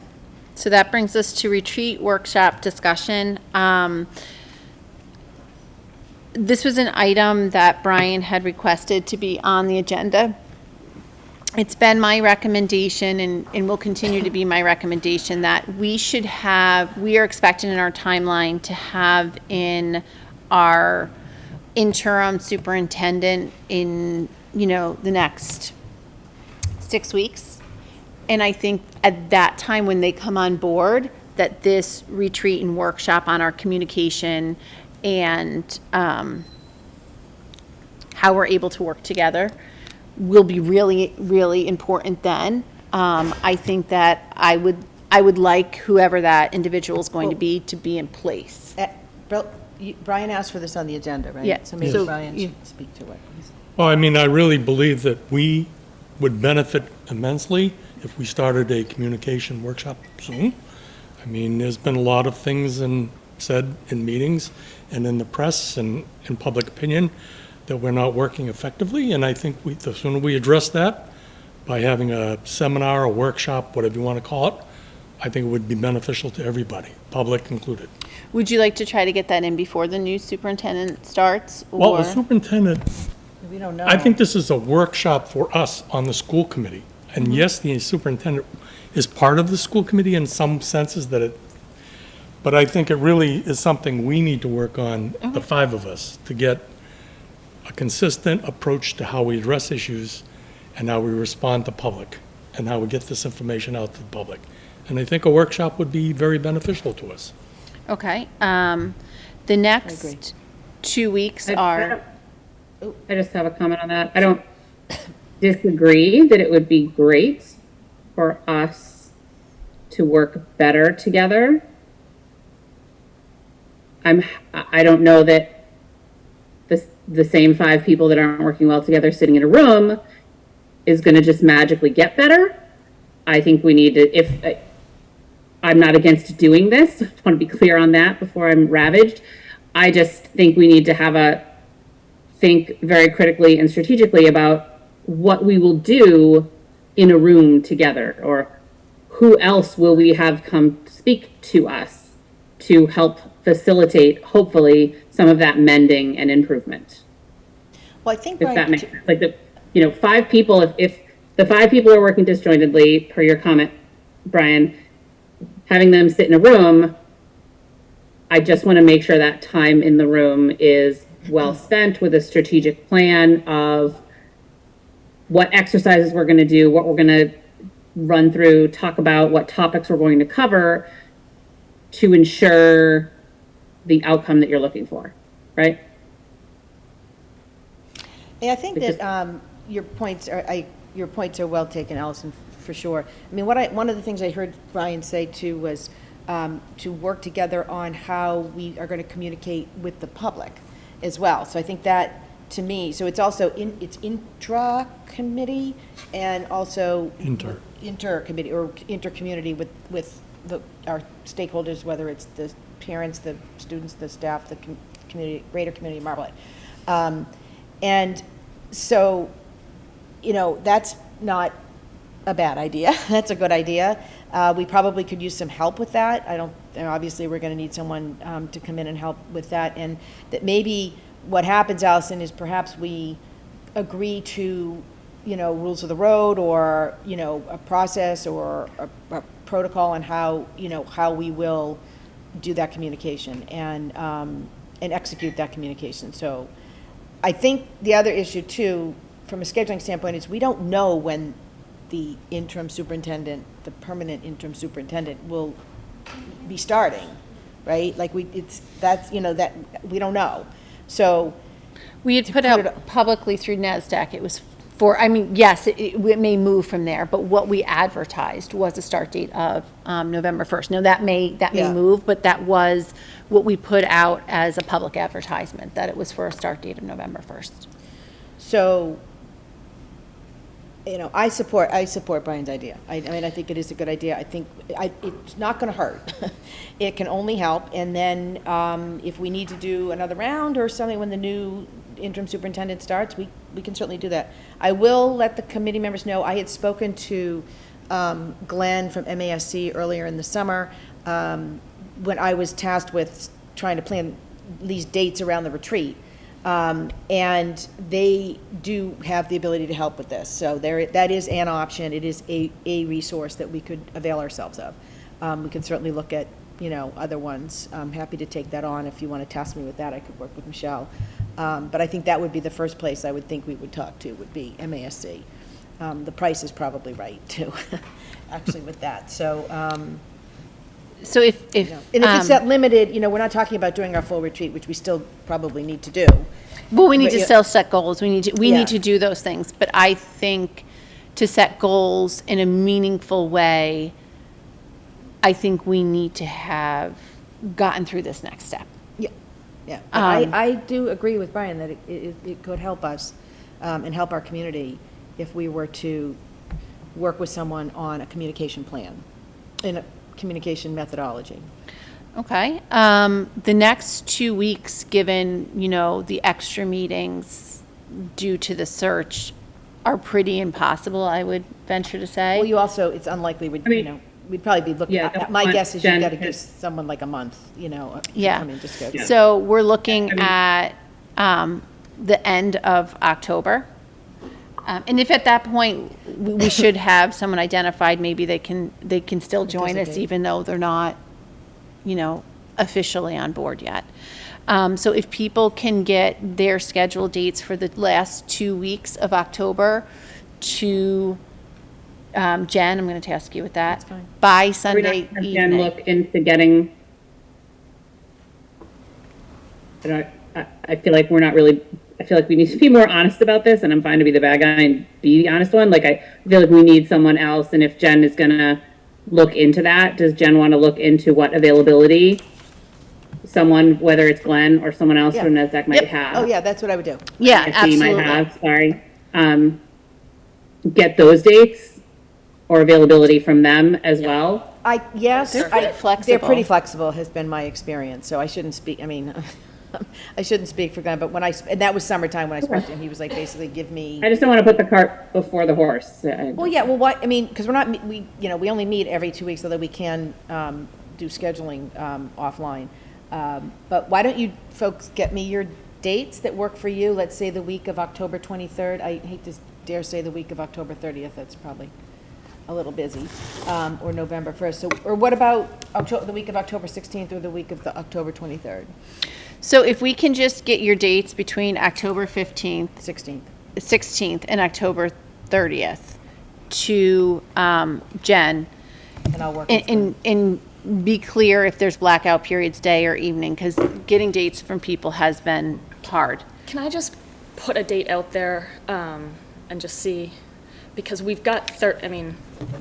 so that brings us to retreat workshop discussion. This was an item that Brian had requested to be on the agenda. It's been my recommendation, and will continue to be my recommendation, that we are expecting in our timeline to have in our interim superintendent in, the next 6 weeks. And I think at that time, when they come on board, that this retreat and workshop on our communication and how we're able to work together will be really, really important then. I think that I would like whoever that individual is going to be in place. Brian asked for this on the agenda, right? Yeah. So maybe So Brian you- should speak to it. Well, I mean, I really believe that we would benefit immensely if we started a communication workshop soon. I mean, there's been a lot of things said in meetings and in the press and in public opinion that we're not working effectively, and I think the sooner we address that by having a seminar, a workshop, whatever you want to call it, I think it would be beneficial to everybody, public included. Would you like to try to get that in before the new superintendent starts? Well, the or- superintendent, We don't know. I think this is a workshop for us on the school committee. And yes, the superintendent is part of the school committee in some senses but I think it really is something we need to work on, the five of us, to get a consistent approach to how we address issues and how we respond to public and how we get this information out to the public. And I think a workshop would be very beneficial to us. Okay. The next 2 weeks are, I just have a comment on that. I don't disagree that it would be great for us to work better together. I don't know that the same 5 people that aren't working well together sitting in a room is going to just magically get better. I think we need to, I'm not against doing this. I want to be clear on that before I'm ravaged. I just think we need to think very critically and strategically about what we will do in a room together, or who else will we have come speak to us to help facilitate, hopefully, some of that mending and improvement. Well, I think, If that Brian, makes sense. Like 5 people, if the 5 people are working disjointedly, per your comment, Brian, having them sit in a room, I just want to make sure that time in the room is well spent with a strategic plan of what exercises we're going to do, what we're going to run through, talk about, what topics we're going to cover to ensure the outcome that you're looking for, right? I think that your points are well taken, Allison, for sure. I mean, one of the things I heard Brian say too was to work together on how we are going to communicate with the public as well. So I think that, to me, so it's also it's intra-committee and also inter-committee or inter-community with our stakeholders, whether it's the parents, the students, the staff, the community, greater community of Marblehead. And so, that's not a bad idea. That's a good idea. We probably could use some help with that. Obviously we're going to need someone to come in and help with that. And that maybe what happens, Allison, is perhaps we agree to, rules of the road or, a process or a protocol on how we will do that communication and execute that communication. So I think the other issue too, from a scheduling standpoint, is we don't know when the interim superintendent, the permanent interim superintendent will be starting, right? Like that we don't know. So we had put out publicly through NASDAQ, it was yes, it may move from there, but what we advertised was a start date of November 1st. Now, that may move, but that was what we put out as a public advertisement, that it was for a start date of November 1st. So, I support Brian's idea. I mean, I think it is a good idea. I think it's not going to hurt. It can only help. And then if we need to do another round or something when the new interim superintendent starts, we can certainly do that. I will let the committee members know, I had spoken to Glenn from MASC earlier in the summer when I was tasked with trying to plan these dates around the retreat. And they do have the ability to help with this. So that is an option. It is a resource that we could avail ourselves of. We can certainly look at, other ones. I'm happy to take that on. If you want to task me with that, I could work with Michelle. But I think that would be the first place I would think we would talk to, would be MASC. The price is probably right, too, actually, with that. So, So if, you know, and if it's that limited, we're not talking about doing our full retreat, which we still probably need to do. well, we need but to yeah. still set goals. We Yeah. need to do those things. But I think to set goals in a meaningful way, I think we need to have gotten through this next step. Yeah, yeah. But I do agree with Brian that it could help us and help our community if we were to work with someone on a communication plan and a communication methodology. Okay. The next 2 weeks, given, the extra meetings due to the search, are pretty impossible, I would venture to say. Well, you also, it's unlikely, we'd probably be looking, Yeah, don't my want guess is you've Jen got to to- give someone like a month, to Yeah. come into schedule. So we're looking at the end of October. And if at that point, we should have someone identified, maybe they can still join us Participate. even though they're not, officially on board yet. So if people can get their scheduled dates for the last 2 weeks of October to Jen, I'm going to task you with that. That's fine. By We're Sunday not gonna, evening. Again, look into getting. I feel like we're not really. I feel like we need to be more honest about this, and I'm fine to be the bad guy and be the honest one. Like I feel like we need someone else, and if Jen is gonna look into that, does Jen want to look into what availability someone, whether it's Glenn or someone else Yeah. from NESDEC might Yep. have? Oh, yeah, that's what I would do. Yeah, IFC absolutely. might have, sorry. Get those dates or availability from them as well. Yes. They're pretty They're flexible. pretty flexible, has been my experience, so I shouldn't speak, I shouldn't speak for Glenn, but and that was summertime when I spoke to him, he was like, basically, give me. I just don't want to put the cart before the horse. Well, yeah, well, because we're not, we only meet every 2 weeks, although we can do scheduling offline. But why don't you folks get me your dates that work for you? Let's say the week of October 23rd. I hate to dare say the week of October 30th. That's probably a little busy. Or November 1st. So, or what about the week of October 16th or the week of the October 23rd? So if we can just get your dates between October 15th, 16th. and October 30th to Jen, And I'll work with them. Mm-hmm. and be clear if there's blackout periods, day or evening, because getting dates from people has been hard. Can I just put a date out there and just see? Because we've got,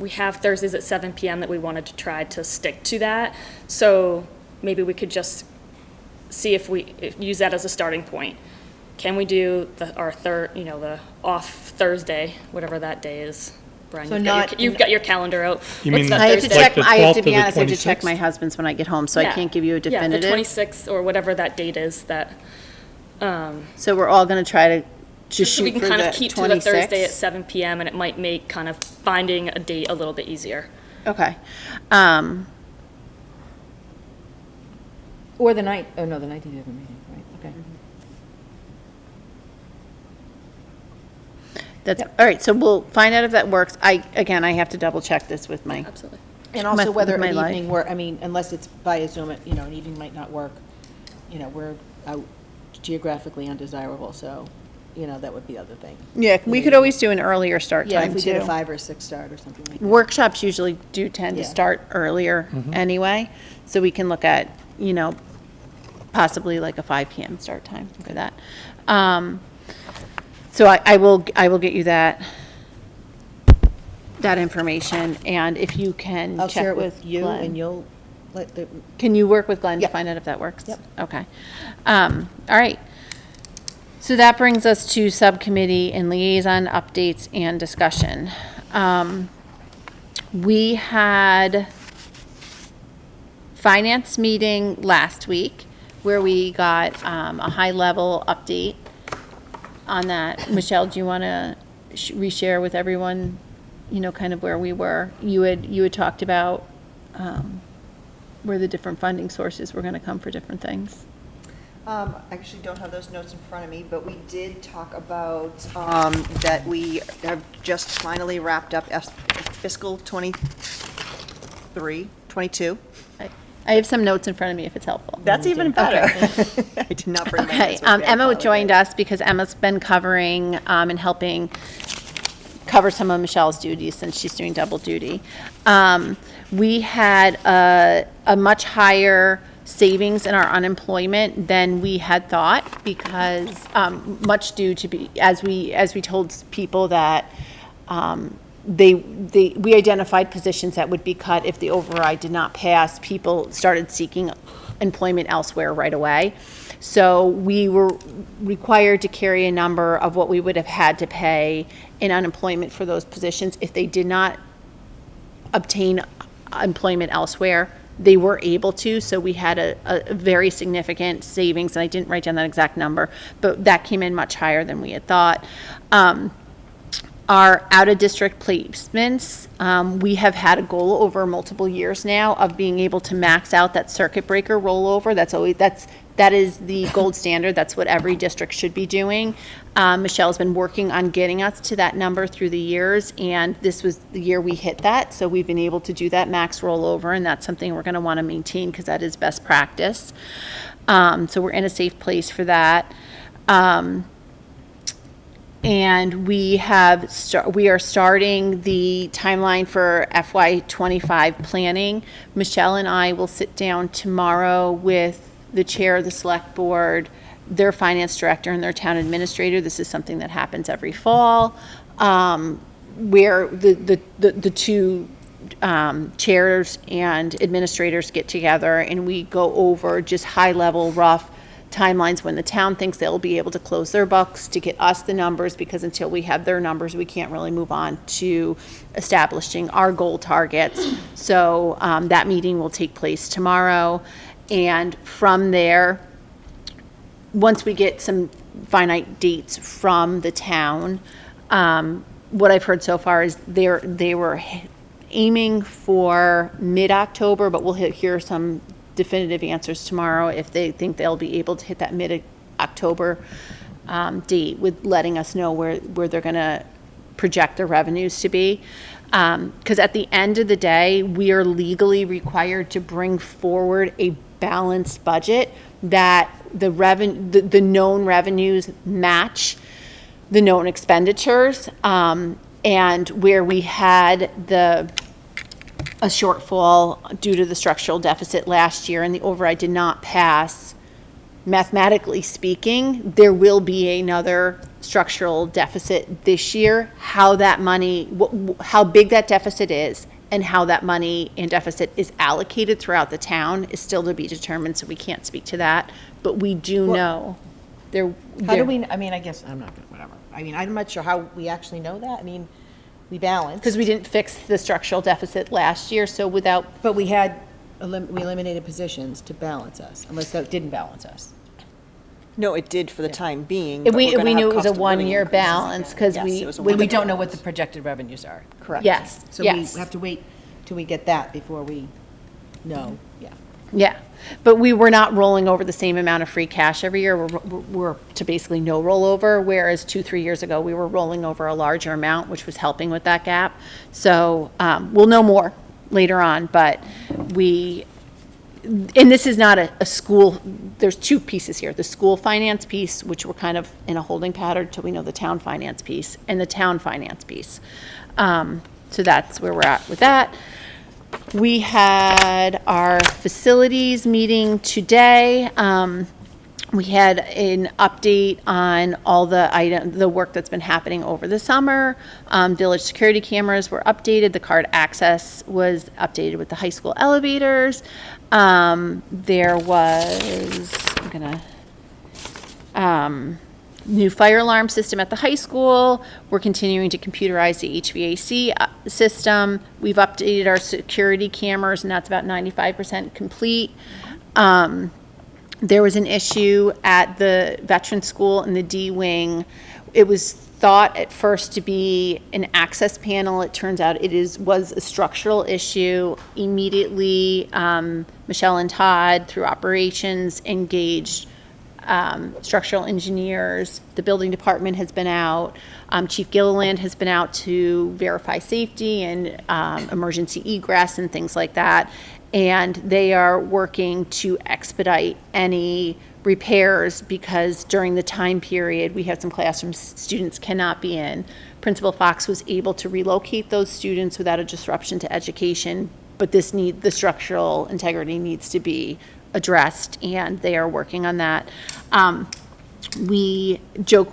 we have Thursdays at 7 p.m. that we wanted to try to stick to that. So maybe we could just see if we use that as a starting point. Can we do the off Thursday, whatever that day is? Brian, So you've got your calendar out. You What's mean that I have to Thursday? Like check, the I have 12th to to be the honest, I have to check 26th? my husband's when I get home, so I Yeah. can't give you a Yeah, the definitive. 26th or whatever that date is that. So we're all gonna try to just So we shoot can for kind the of keep to the Thursday at 26th. 7 p.m. and it might make kind of finding a date a little bit easier. Okay. Or the night, oh, no, the 19th is the meeting, right, okay. That's, all right, so we'll find out if that works. I have to double check this with my, Absolutely. And My- also whether my an life. evening work, unless it's via Zoom, an evening might not work. We're out geographically undesirable, so, that would be the other thing. yeah, we could always do an earlier start Yeah, time if we did a too. 5 or 6 start or something like that. Workshops usually do tend to Yeah. start earlier anyway, so we can look at, possibly like a 5 p.m. start time for that. So I will get you that information, and if you can I'll check share it with you Glenn. and you'll let the, Can you work with Glenn to Yep. find out if that works? Yep. Okay. All right. So that brings us to subcommittee and liaison updates and discussion. We had finance meeting last week where we got a high-level update on that. Michelle, do you want to reshare with everyone, kind of where we were? You had talked about where the different funding sources were going to come for different things. I actually don't have those notes in front of me, but we did talk about that we have just finally wrapped up fiscal 22. I have some notes in front of me if it's helpful. That's even better. I did not bring my Okay, notes with me, I Emma apologize. joined us because Emma's been covering and helping cover some of Michelle's duties since she's doing double duty. We had a much higher savings in our unemployment than we had thought because much due to be, as we told people that we identified positions that would be cut if the override did not pass. People started seeking employment elsewhere right away. So we were required to carry a number of what we would have had to pay in unemployment for those positions. If they did not obtain employment elsewhere, they were able to. So we had a very significant savings, and I didn't write down that exact number, but that came in much higher than we had thought. Our out-of-district placements, we have had a goal over multiple years now of being able to max out that circuit breaker rollover. That is the gold standard. That's what every district should be doing. Michelle's been working on getting us to that number through the years, and this was the year we hit that. So we've been able to do that max rollover, and that's something we're going to want to maintain because that is best practice. So we're in a safe place for that. And we are starting the timeline for FY25 planning. Michelle and I will sit down tomorrow with the chair of the select board, their finance director, and their town administrator. This is something that happens every fall, where the two chairs and administrators get together and we go over just high-level, rough timelines when the town thinks they'll be able to close their books to get us the numbers, because until we have their numbers, we can't really move on to establishing our goal targets. So that meeting will take place tomorrow. And from there, once we get some finite dates from the town, what I've heard so far is they were aiming for mid-October, but we'll hear some definitive answers tomorrow if they think they'll be able to hit that mid-October date, with letting us know where they're going to project their revenues to be. Because at the end of the day, we are legally required to bring forward a balanced budget that the known revenues match the known expenditures, and where we had a shortfall due to the structural deficit last year and the override did not pass, mathematically speaking, there will be another structural deficit this year. How that money, how big that deficit is and how that money and deficit is allocated throughout the town is still to be determined, so we can't speak to that. But we do know there. How do we, I mean, I guess, I'm not, whatever. I mean, I'm not sure how we actually know that. I mean, we balanced. Because we didn't fix the structural deficit last year, so without. But we had, we eliminated positions to balance us, unless that didn't balance us. No, it did for the time being. but We we're gonna knew have it was a cost of living one-year increases balance, again. because Yes, we. it was a When we one-year don't know what the projected revenues are. Correct. Yes, So yes. we have to wait till we get that before we know, yeah. Yeah, but we were not rolling over the same amount of free cash every year. We're to basically no rollover, whereas 2-3 years ago, we were rolling over a larger amount, which was helping with that gap. So we'll know more later on, but and this is not a school, there's two pieces here. The school finance piece, which we're kind of in a holding pattern till we know the town finance piece, and the town finance piece. So that's where we're at with that. We had our facilities meeting today. We had an update on all the work that's been happening over the summer. Village security cameras were updated. The card access was updated with the high school elevators. There was, new fire alarm system at the high school. We're continuing to computerize the HVAC system. We've updated our security cameras, and that's about 95% complete. There was an issue at the veteran school in the D wing. It was thought at first to be an access panel. It turns out was a structural issue. Immediately, Michelle and Todd, through operations, engaged structural engineers. The building department has been out. Chief Gilliland has been out to verify safety and emergency egress and things like that. and they are working to expedite any repairs because during the time period, we have some classrooms students cannot be in. Principal Fox was able to relocate those students without a disruption to education, but the structural integrity needs to be addressed, and they are working on that. Joe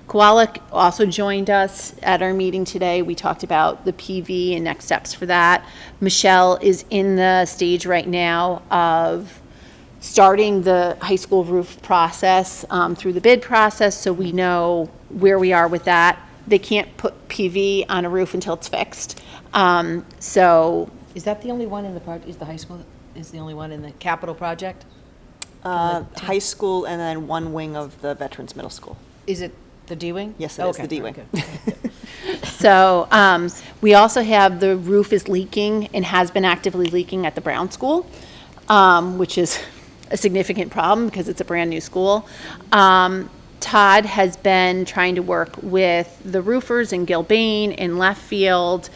Kowalik also joined us at our meeting today. We talked about the PV and next steps for that. Michelle is in the stage right now of starting the high school roof process through the bid process, so we know where we are with that. They can't put PV on a roof until it's fixed. So Is that the only one in the part, is the high school, is the only one in the capital project? High school and then one wing of the Veterans Middle School. Is it the D-wing? Yes, it is Okay, the D-wing. okay. So we also have the roof is leaking and has been actively leaking at the Brown School, which is a significant problem because it's a brand-new school. Todd has been trying to work with the roofers in Gilbane, in Left Field.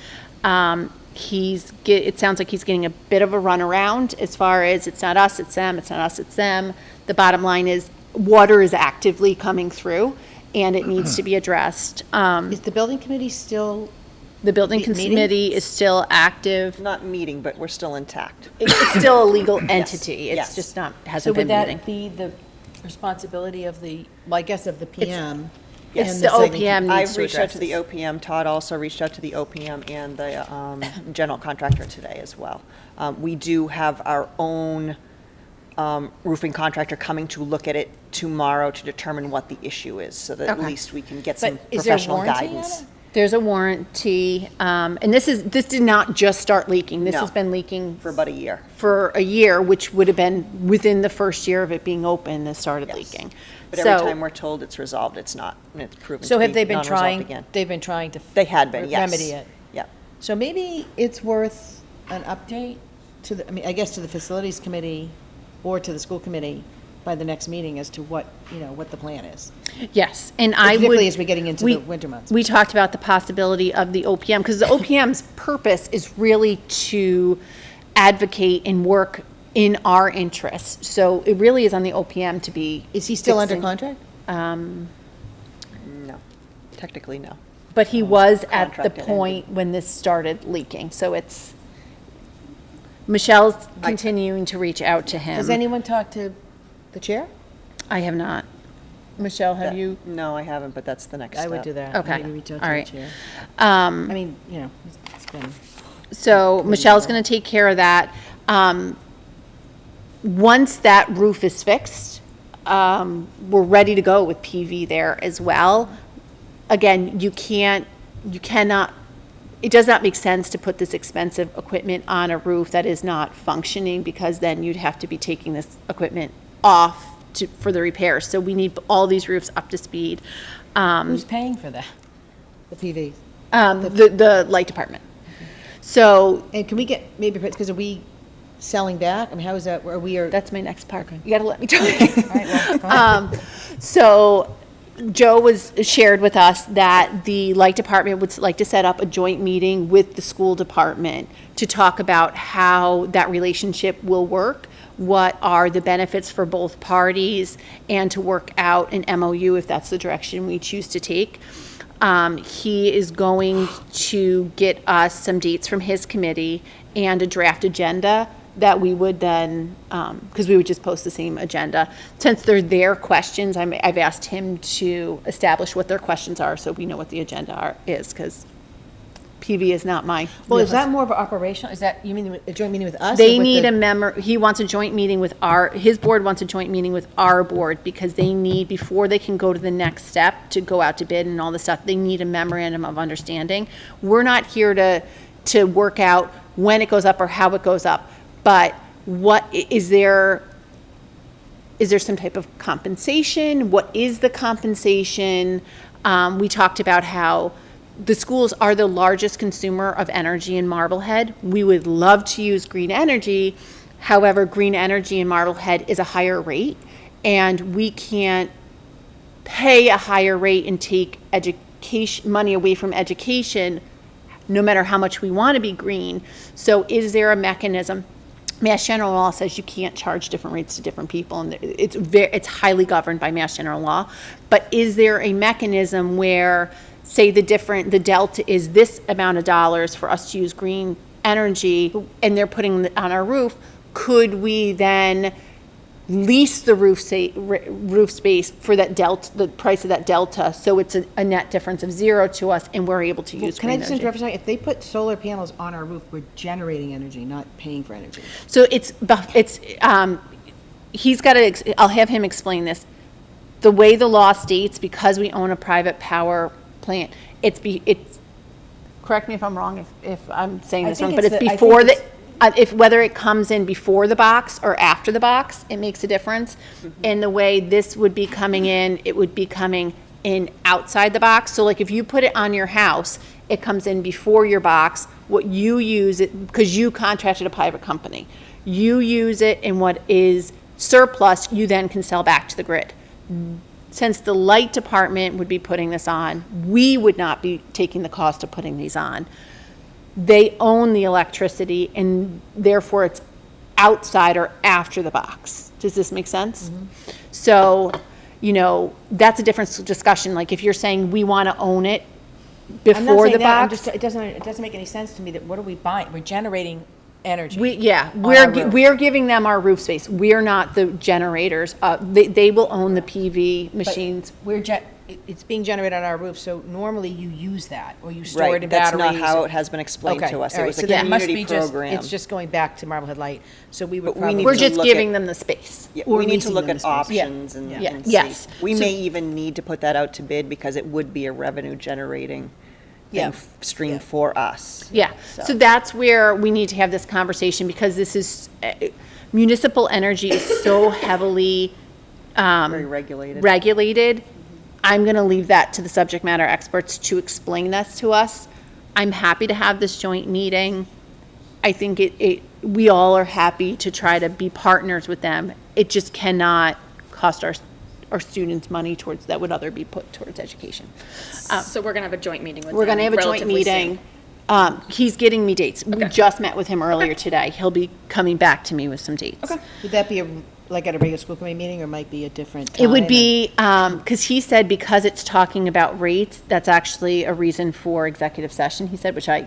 It sounds like he's getting a bit of a runaround as far as it's not us, it's them, it's not us, it's them. The bottom line is water is actively coming through and it needs to be addressed. Is the building committee still, The building Meeting? committee is still active. Not meeting, but we're still intact. It's still a legal entity. It's yes. just not, so hasn't would been meeting. that be the responsibility of the, well, I guess of the PM? Yes, and the building OPM needs I've to reached out address to the this. OPM. Todd also reached out to the OPM and the general contractor today as well. We do have our own roofing contractor coming to look at it tomorrow to determine what the issue is, so that at Okay. least we can get some But is there professional warranty on guidance. it? There's a warranty, and this did not just start leaking. This No. has been leaking For about a year. for a year, which would have been within the first year of it being open, it started Yes. leaking. But every So- time we're told it's resolved, it's not, and it's proven So to have be they been non-resolved trying, again. they've been trying to They had been, yes. remedy it? Yep. So maybe it's worth an update to the, I mean, I guess to the facilities committee or to the school committee by the next meeting as to what, what the plan is. Yes, and I would. Particularly as we're getting into we- the winter months. We talked about the possibility of the OPM, because the OPM's purpose is really to advocate and work in our interests. So it really is on the OPM to be. Is he still under fixing- contract? No, technically, no. But he was at the Contract ended. point when this started leaking, so it's, Michelle's continuing to reach out to him. Has anyone talked to the chair? I have not. Michelle, have you? No, I haven't, but that's the next step. I would do that. Okay, Maybe reach out all to the right. chair. I Um, mean, it's been, So Michelle's gonna take care of that. Once that roof is fixed, we're ready to go with PV there as well. Again, you cannot, it does not make sense to put this expensive equipment on a roof that is not functioning, because then you'd have to be taking this equipment off for the repairs. So we need all these roofs up to speed. who's paying for that? The PV? The light department. So And can we get, maybe, because are we selling back? I mean, how is that, are we, that's my next part. You gotta let me talk. all right, well, go ahead. So Joe shared with us that the light department would like to set up a joint meeting with the school department to talk about how that relationship will work, what are the benefits for both parties, and to work out an MOU if that's the direction we choose to take. He is going to get us some dates from his committee and a draft agenda that we would then, because we would just post the same agenda. Since they're their questions, I've asked him to establish what their questions are so we know what the agenda is, because PV is not my. Well, is that more of an operational, is that, you mean a joint meeting with us? or They with need the- he wants a joint meeting with his board wants a joint meeting with our board, because they need, before they can go to the next step, to go out to bid and all this stuff, they need a memorandum of understanding. We're not here to work out when it goes up or how it goes up, but is there some type of compensation? What is the compensation? We talked about how the schools are the largest consumer of energy in Marblehead. We would love to use green energy. However, green energy in Marblehead is a higher rate, and we can't pay a higher rate and take money away from education no matter how much we want to be green. So is there a mechanism? Mass General Law says you can't charge different rates to different people, and it's highly governed by Mass General Law. But is there a mechanism where, say, the delta is this amount of dollars for us to use green energy, and they're putting it on our roof? Could we then lease the roof space for that delta, the price of that delta, so it's a net difference of zero to us, and we're able to use Can I green just energy? interrupt for a second? If they put solar panels on our roof, we're generating energy, not paying for energy. So he's got to, I'll have him explain this. The way the law states, because we own a private power plant, it's, correct me if I'm wrong, if I'm saying I this think wrong, but it's it's the- I before think the, whether it comes in before the box or after the box, it makes a difference. And the way this would be coming in, it would be coming in outside the box. So like if you put it on your house, it comes in before your box. What you use it, because you contracted a private company, you use it, and what is surplus, you then can sell back to the grid. Since the light department would be putting this on, we would not be taking the cost of putting these on. They own the electricity, and therefore it's outside or after the box. Does this make sense? So, that's a different discussion. Like if you're saying we want to own it I'm not before saying the that, box. it doesn't make any sense to me that, what are we buying? We're generating energy. We're giving them our roof space. We're not the generators. They will own the PV But machines. it's being generated on our roof, so normally you use that, or you store it Right, in that's batteries. not how it has been explained Okay, to us. all It right, was so a then it must community be just- program. It's just going back to Marblehead Light, so we would But we probably. need We're to just look giving at- them the space. Yeah, or we need to leasing look them at the space. options and Yeah. and see. Yes. We So- may even need to put that out to bid because it would be a revenue generating Yeah. stream Yeah. for us. Yeah, so that's where we need to have this conversation, because this is, municipal energy is so heavily Very regulated. regulated. I'm going to leave that to the subject matter experts to explain this to us. I'm happy to have this joint meeting. I think we all are happy to try to be partners with them. It just cannot cost our students money towards, that would other be put towards education. So we're gonna have a joint meeting with them We're going to have a joint relatively soon. meeting. He's getting me dates. We Okay. just met with him earlier today. He'll be coming back to me with some dates. Okay. Would that be like at a regular school committee meeting, or might be a different It would time? be, because he said because it's talking about rates, that's actually a reason for executive session, he said, which I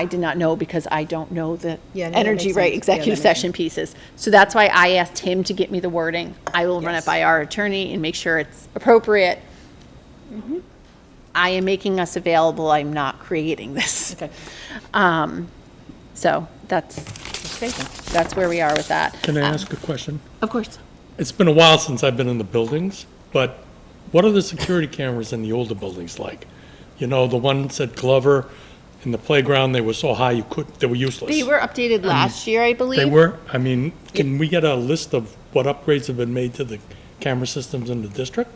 did not know, because I don't know the Yeah, no, that energy makes rate sense. Yeah, executive that makes session pieces. So that's why I asked him to get me the wording. I will run it Yes. by our attorney and make sure it's appropriate. I am making us available, I'm not creating this. Okay. So that's where we are with that. Can I ask a question? Of course. It's been a while since I've been in the buildings, but what are the security cameras in the older buildings like? The ones at Glover, in the playground, they were so high they were useless. They were updated last year, I believe. They were? Can we get a list of what upgrades have been made to the camera systems in the district?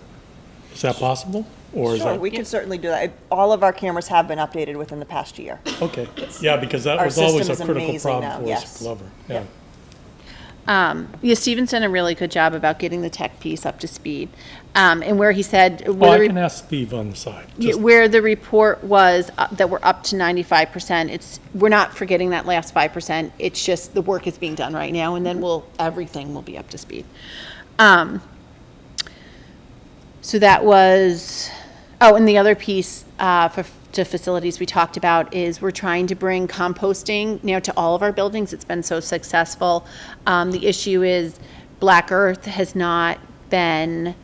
Is that possible? Or is Sure, that, we can certainly do that. All of our cameras have been updated within the past year. okay. Yeah, because that Our was always system a is critical amazing problem now, for us yes. at Glover. Yeah. Steven's done a really good job about getting the tech piece up to speed. And where he said, Well, I can ask Steve on the side. Just- where the report was that we're up to 95%, we're not forgetting that last 5%. It's just the work is being done right now, and then everything will be up to speed. So that was, and the other piece to facilities we talked about is we're trying to bring composting now to all of our buildings. It's been so successful. The issue is Black Earth has not been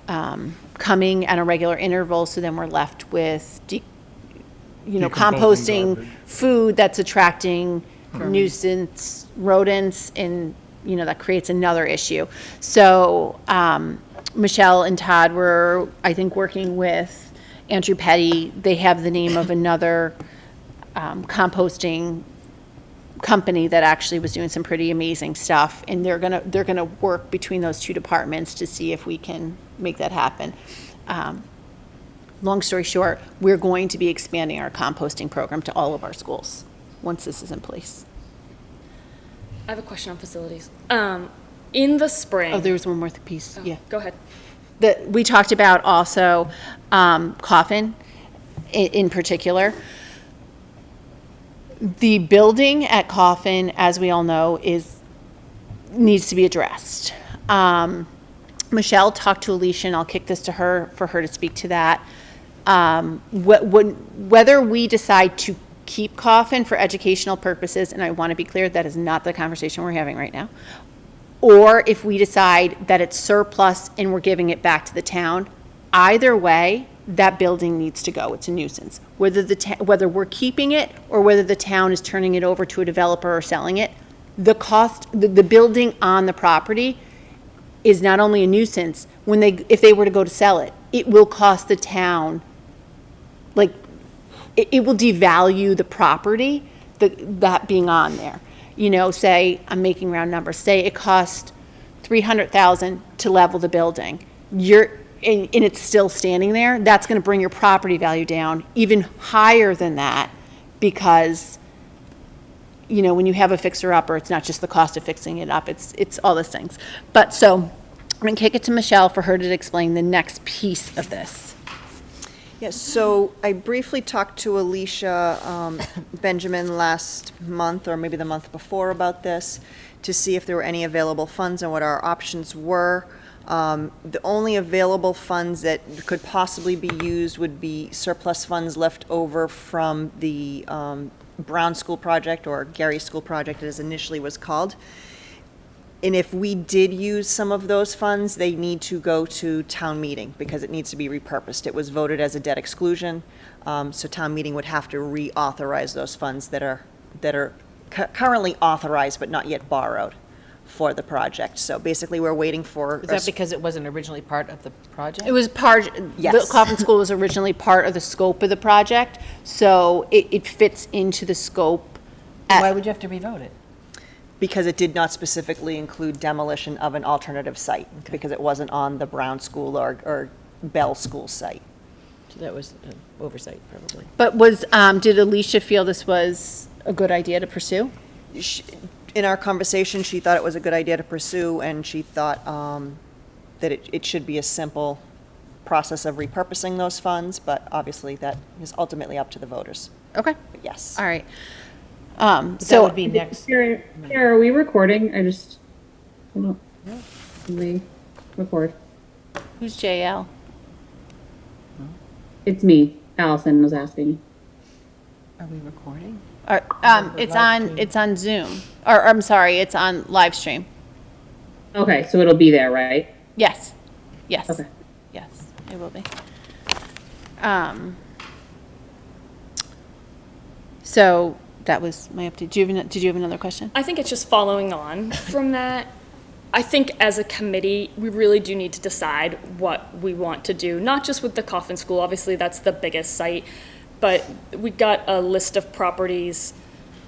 coming at a regular interval, so then we're left with Decomposing composting garbage. food that's attracting nuisance rodents, and that creates another issue. So Michelle and Todd were, I think, working with Andrew Petty. They have the name of another composting company that actually was doing some pretty amazing stuff, and they're gonna work between those two departments to see if we can make that happen. Long story short, we're going to be expanding our composting program to all of our schools once this is in place. I have a question on facilities. In the spring. Oh, there was one more piece. Yeah. Go ahead. We talked about also Coffin in particular. The building at Coffin, as we all know, needs to be addressed. Michelle talked to Alicia, and I'll kick this to her for her to speak to that. Whether we decide to keep Coffin for educational purposes, and I want to be clear, that is not the conversation we're having right now, or if we decide that it's surplus and we're giving it back to the town, either way, that building needs to go. It's a nuisance. Whether we're keeping it or whether the town is turning it over to a developer or selling it, the building on the property is not only a nuisance, if they were to go to sell it, it will cost the town, like, it will devalue the property, that being on there. You know, say, I'm making round numbers, say it cost $300,000 to level the building. And it's still standing there, that's gonna bring your property value down even higher than that, because, you know, when you have a fixer-upper, it's not just the cost of fixing it up, it's all those things. But, so, I'm gonna kick it to Michelle for her to explain the next piece of this. Yes, so I briefly talked to Alicia Benjamin last month, or maybe the month before, about this, to see if there were any available funds and what our options were. The only available funds that could possibly be used would be surplus funds left over from the Brown School Project, or Gary School Project as initially was called. And if we did use some of those funds, they need to go to town meeting because it needs to be repurposed. It was voted as a debt exclusion, so town meeting would have to reauthorize those funds that are currently authorized but not yet borrowed for the project. So basically, we're waiting for. Is that because it wasn't originally part of the project? It was part, Yes. the Coffin School was originally part of the scope of the project, so it fits into the scope. Why would you have to revote it? Because it did not specifically include demolition of an alternative site, because it wasn't on the Brown School or Bell School site. So that was an oversight, probably. But did Alicia feel this was a good idea to pursue? In our conversation, she thought it was a good idea to pursue, and she thought that it should be a simple process of repurposing those funds, but obviously that is ultimately up to the voters. Okay, But yes. all right. That So, would be next. Sarah, are we recording? Hold on. We record. who's JL? It's me. Allison was asking. Are we recording? It's on Zoom, or, I'm sorry, it's on live stream. Okay, so it'll be there, right? Yes, yes. Okay. Yes, it will be. So that was my update. Did you have another question? I think it's just following on from that. I think as a committee, we really do need to decide what we want to do, not just with the Coffin School, obviously that's the biggest site, but we got a list of properties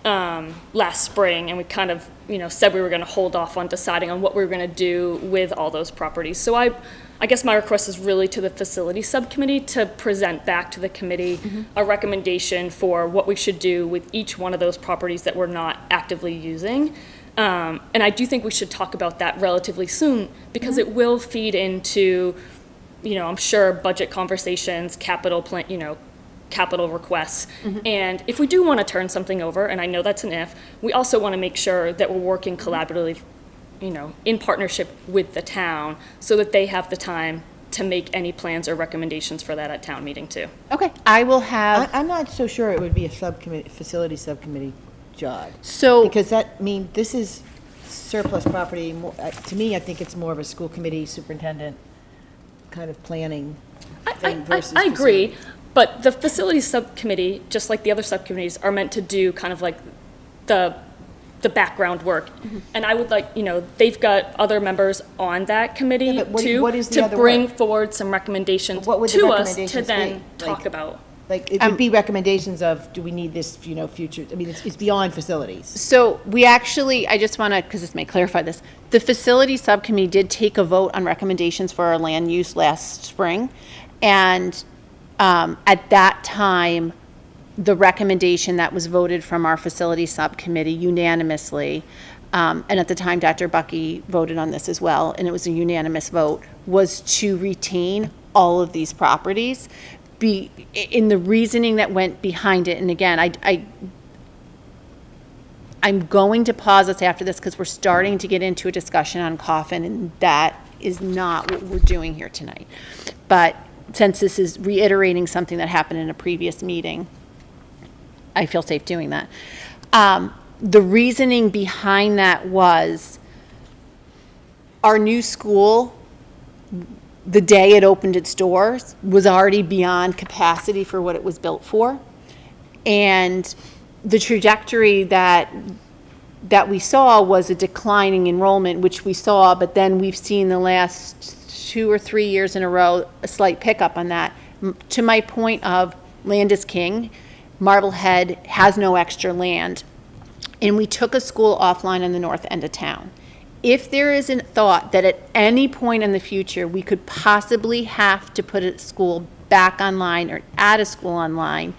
last spring, and we kind of, said we were gonna hold off on deciding on what we were gonna do with all those properties. So I guess my request is really to the facility subcommittee to present back to the committee a recommendation for what we should do with each one of those properties that we're not actively using. And I do think we should talk about that relatively soon, because it will feed into, I'm sure, budget conversations, capital plan, capital requests. And if we do want to turn something over, and I know that's an if, we also want to make sure that we're working collaboratively, in partnership with the town, so that they have the time to make any plans or recommendations for that at town meeting too. Okay, I will have, I'm not so sure it would be a facility subcommittee job. so, Because this is surplus property. To me, I think it's more of a school committee superintendent kind of planning thing versus. I agree, but the facilities subcommittee, just like the other subcommittees, are meant to do kind of like the background work. And I would like, they've got other members on that committee Yeah, but too, what is the to other bring work? forward some recommendations What would the to us to recommendations then be? talk Like- about. Like, it would be recommendations of, do we need this, future, I mean, it's beyond facilities. so we actually, I just want to, because this may clarify this, the facility subcommittee did take a vote on recommendations for our land use last spring. And at that time, the recommendation that was voted from our facility subcommittee unanimously, and at the time, Dr. Bucky voted on this as well, and it was a unanimous vote, was to retain all of these properties. In the reasoning that went behind it, and again, I'm going to pause us after this because we're starting to get into a discussion on Coffin, and that is not what we're doing here tonight. But since this is reiterating something that happened in a previous meeting, I feel safe doing that. The reasoning behind that was our new school, the day it opened its doors, was already beyond capacity for what it was built for. And the trajectory that we saw was a declining enrollment, which we saw, but then we've seen the last 2 or 3 years in a row a slight pickup on that. To my point of land is king, Marblehead has no extra land, and we took a school offline on the north end of town. If there is a thought that at any point in the future we could possibly have to put a school back online or add a school online,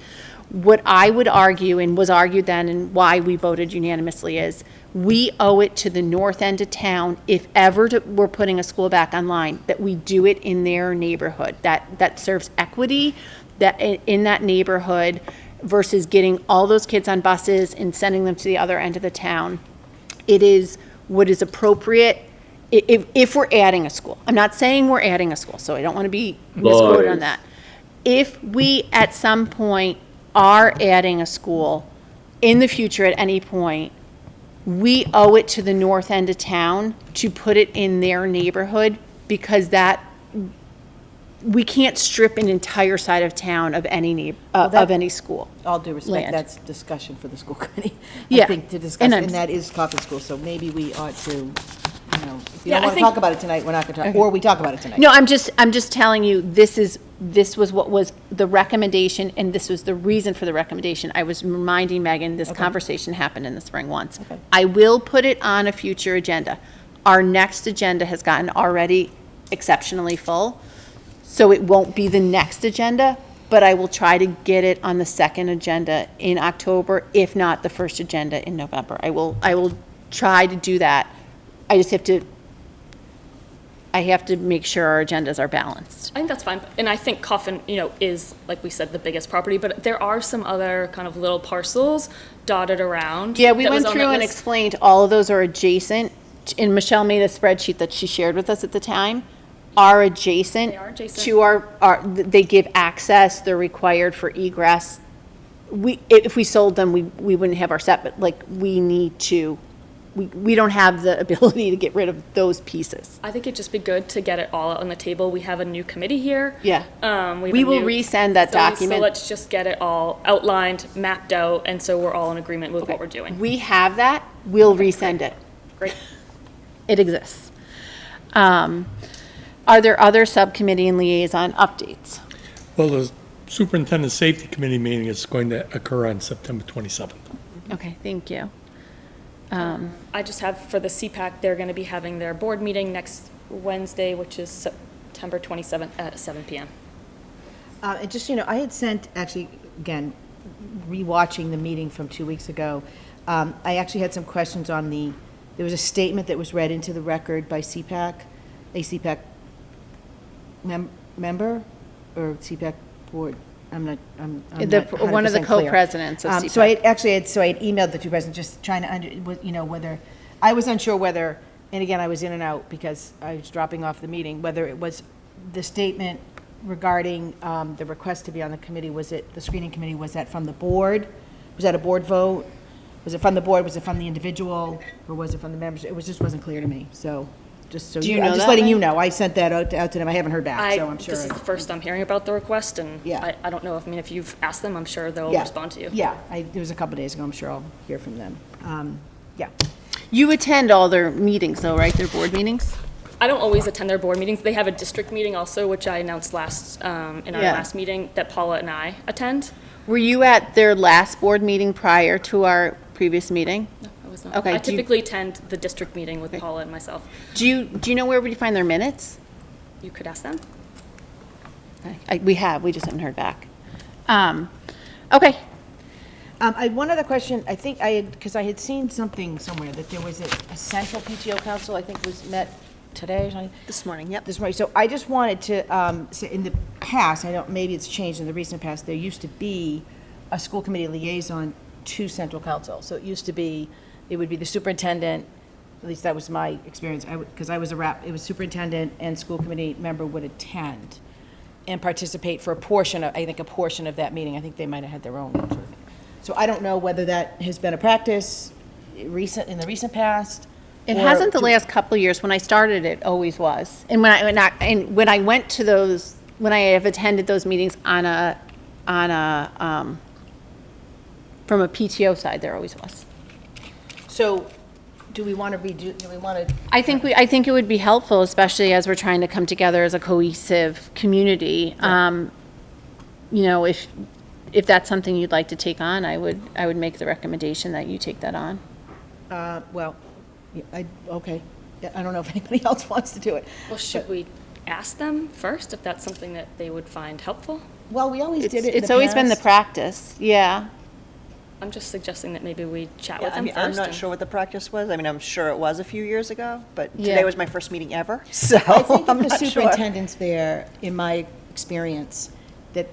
what I would argue, and was argued then, and why we voted unanimously, is we owe it to the north end of town, if ever we're putting a school back online, that we do it in their neighborhood, that serves equity that in that neighborhood, versus getting all those kids on buses and sending them to the other end of the town. It is what is appropriate if we're adding a school. I'm not saying we're adding a school, so I don't want to be misquoted on that. If we at some point are adding a school in the future at any point, we owe it to the north end of town to put it in their neighborhood, because that we can't strip an entire side of town of any of any school. All due respect, Land. that's discussion for the school committee. Yeah. I think to discuss, And and I'm- that is Coffin School, so maybe we ought to, if you Yeah, don't I want to think- talk about it tonight, we're not going to talk, or we talk about it tonight. No, I'm just telling you, this was what was the recommendation, and this was the reason for the recommendation. I was reminding Megan, this conversation happened in the spring once. Okay. I will put it on a future agenda. Our next agenda has gotten already exceptionally full, so it won't be the next agenda, but I will try to get it on the second agenda in October, if not the first agenda in November. I will try to do that. I just have to make sure our agendas are balanced. I think that's fine, and I think Coffin, is, like we said, the biggest property, but there are some other kind of little parcels dotted around. Yeah, we that was went on through that and list. explained all of those are adjacent, and Michelle made a spreadsheet that she shared with us at the time, are adjacent. They are adjacent. To they give access, they're required for egress. If we sold them, we wouldn't have our set, but like, we need to, we don't have the ability to get rid of those pieces. I think it'd just be good to get it all out on the table. We have a new committee here. Yeah. We We will resend that document. So let's just get it all outlined, mapped out, and so we're all in agreement with what we're doing. We have that, we'll resend it. Great. It exists. Are there other subcommittee and liaison updates? Well, the Superintendent Safety Committee meeting is going to occur on September 27th. Okay, thank you. I just have, for the CPAC, they're going to be having their board meeting next Wednesday, which is September 27th at 7 p.m. And just, I had sent, actually, again, rewatching the meeting from 2 weeks ago, I actually had some questions on there was a statement that was read into the record by CPAC, a CPAC member, or CPAC board, I'm not One of the 100% clear. co-presidents of So I CPAC. had emailed the two presidents, just trying to, whether, I was unsure whether, and again, I was in and out because I was dropping off the meeting, whether it was the statement regarding the request to be on the committee, the screening committee, was that from the board? Was that a board vote? Was it from the board, was it from the individual, or was it from the members? It just wasn't clear to me, so, just so Do you I'm know just that, letting Mike? you know. I sent that out to them, I haven't heard back, so I'm sure. This is the first I'm hearing about the request, and Yeah. I don't know, if you've asked them, I'm sure they'll Yeah. respond to you. Yeah, it was a couple days ago, I'm sure I'll hear from them. Yeah. You attend all their meetings though, right, their board meetings? I don't always attend their board meetings. They have a district meeting also, which I announced in our Yeah. last meeting, that Paula and I attend. Were you at their last board meeting prior to our previous meeting? No, I was not. Okay, I do you- typically attend the district meeting with Paula and myself. Do you know where we find their minutes? You could ask them. We just haven't heard back. Okay, One other question, I think because I had seen something somewhere, that there was a central PTO council, I think was met today or something. This morning, yep. This morning, so I just wanted to, say, in the past, I don't, maybe it's changed in the recent past, there used to be a school committee liaison to central council. So it used to be it would be the superintendent, at least that was my experience, because I was a rep, it was superintendent and school committee member would attend and participate for a portion of, I think, a portion of that meeting. I think they might have had their own sort of. So I don't know whether that has been a practice in the recent past. It or hasn't the do- last couple of years. When I started, it always was. And when I went to those, when I have attended those meetings on a from a PTO side, there always was. So do we want to redo, do we want to? I think it would be helpful, especially as we're trying to come together as a cohesive community. You know, if that's something you'd like to take on, I would make the recommendation that you take that on. Well, yeah, okay. Yeah, I don't know if anybody else wants to do it. Well, should we ask them first if that's something that they would find helpful? Well, we always did it in the It's always been the past. practice, yeah. I'm just suggesting that maybe we chat Yeah, with I them mean, first. I'm not and- sure what the practice was. I mean, I'm sure it was a few years ago, but Yeah. today was my first meeting ever, so I think I'm if the not sure. superintendent's there, in my experience, that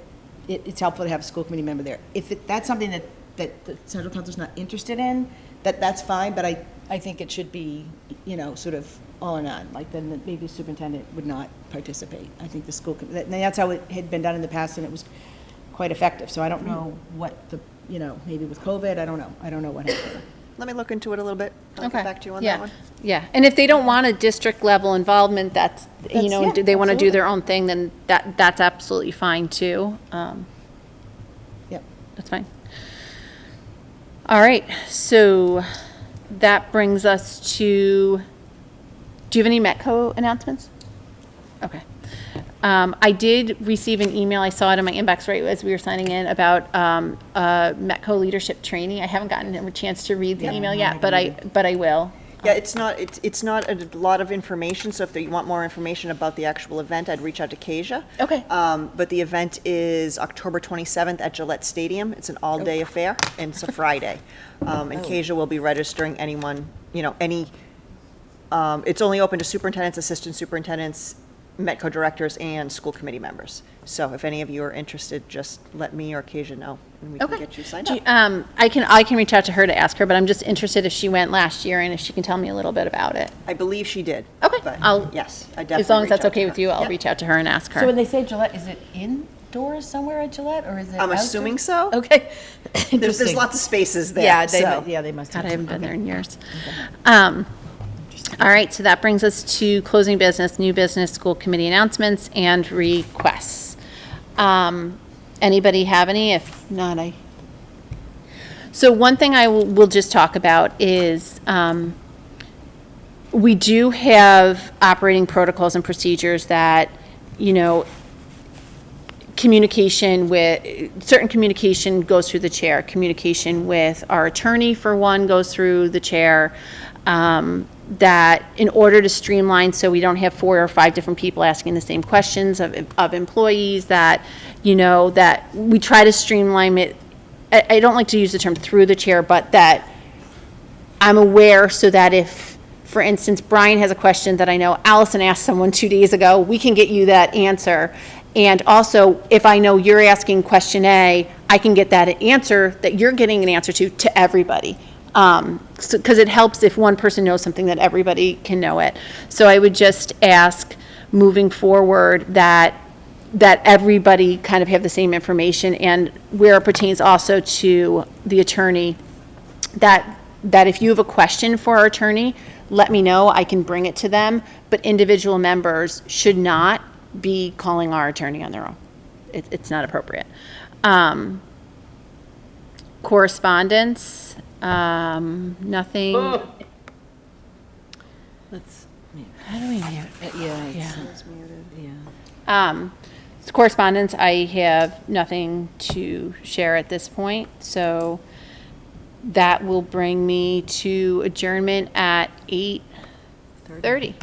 it's helpful to have a school committee member there. If that's something that the central council's not interested in, that's fine, but I think it should be, you know, sort of all or none, like then maybe the superintendent would not participate. I think the school, and that's how it had been done in the past, and it was quite effective. So I don't know what the, you know, maybe with COVID, I don't know what happened. Let me look into it a little bit. I'll Okay. get back to you on Yeah. that one. Yeah, and if they don't want a district level involvement, that's, you know, yeah, do they want to do their absolutely. own thing, then that's absolutely fine too. Yep. That's fine. All right, so that brings us to, do you have any Metco announcements? Okay. I did receive an email, I saw it in my inbox right as we were signing in, about Metco leadership training. I haven't gotten a chance to read the email yet, but I will. Yeah, it's not a lot of information, so if you want more information about the actual event, I'd reach out to Kasia. Okay. But the event is October 27th at Gillette Stadium. It's an all-day affair, and it's a Friday. And Kasia will be registering anyone, you know, it's only open to superintendents, assistant superintendents, Metco directors, and school committee members. So if any of you are interested, just let me or Kasia know, and we can Okay. get you signed Do up. you- I can reach out to her to ask her, but I'm just interested if she went last year and if she can tell me a little bit about it. I believe she did. Okay, but I'll- yes, I definitely As long as reach that's out to okay her. with you, I'll Yep. reach out to her and ask her. So when they say Gillette, is it indoors somewhere at Gillette, or is it I'm outdoors? assuming so. Okay. There's Interesting. lots of spaces there. Yeah, so. they must God, have. I haven't been Okay. there in years. All right, so that brings us to closing business, new business, school committee announcements, and requests. Anybody have any? If not, So one thing I will just talk about is, we do have operating protocols and procedures that, you know, certain communication goes through the chair. Communication with our attorney, for one, goes through the chair. That in order to streamline, so we don't have 4 or 5 different people asking the same questions of employees, that, you know, that we try to streamline it. I don't like to use the term through the chair, but that I'm aware, so that if, for instance, Brian has a question that I know Allison asked someone 2 days ago, we can get you that answer. And also, if I know you're asking question A, I can get that answer that you're getting an answer to everybody. Because it helps if one person knows something, that everybody can know it. So I would just ask, moving forward, that everybody kind of have the same information, and where it pertains also to the attorney, that if you have a question for our attorney, let me know, I can bring it to them, but individual members should not be calling our attorney on their own. It's not appropriate. Correspondence, nothing. Let's, How do we mute? yeah. Correspondence, I have nothing to share at this point, so that will bring me to adjournment at 8:30.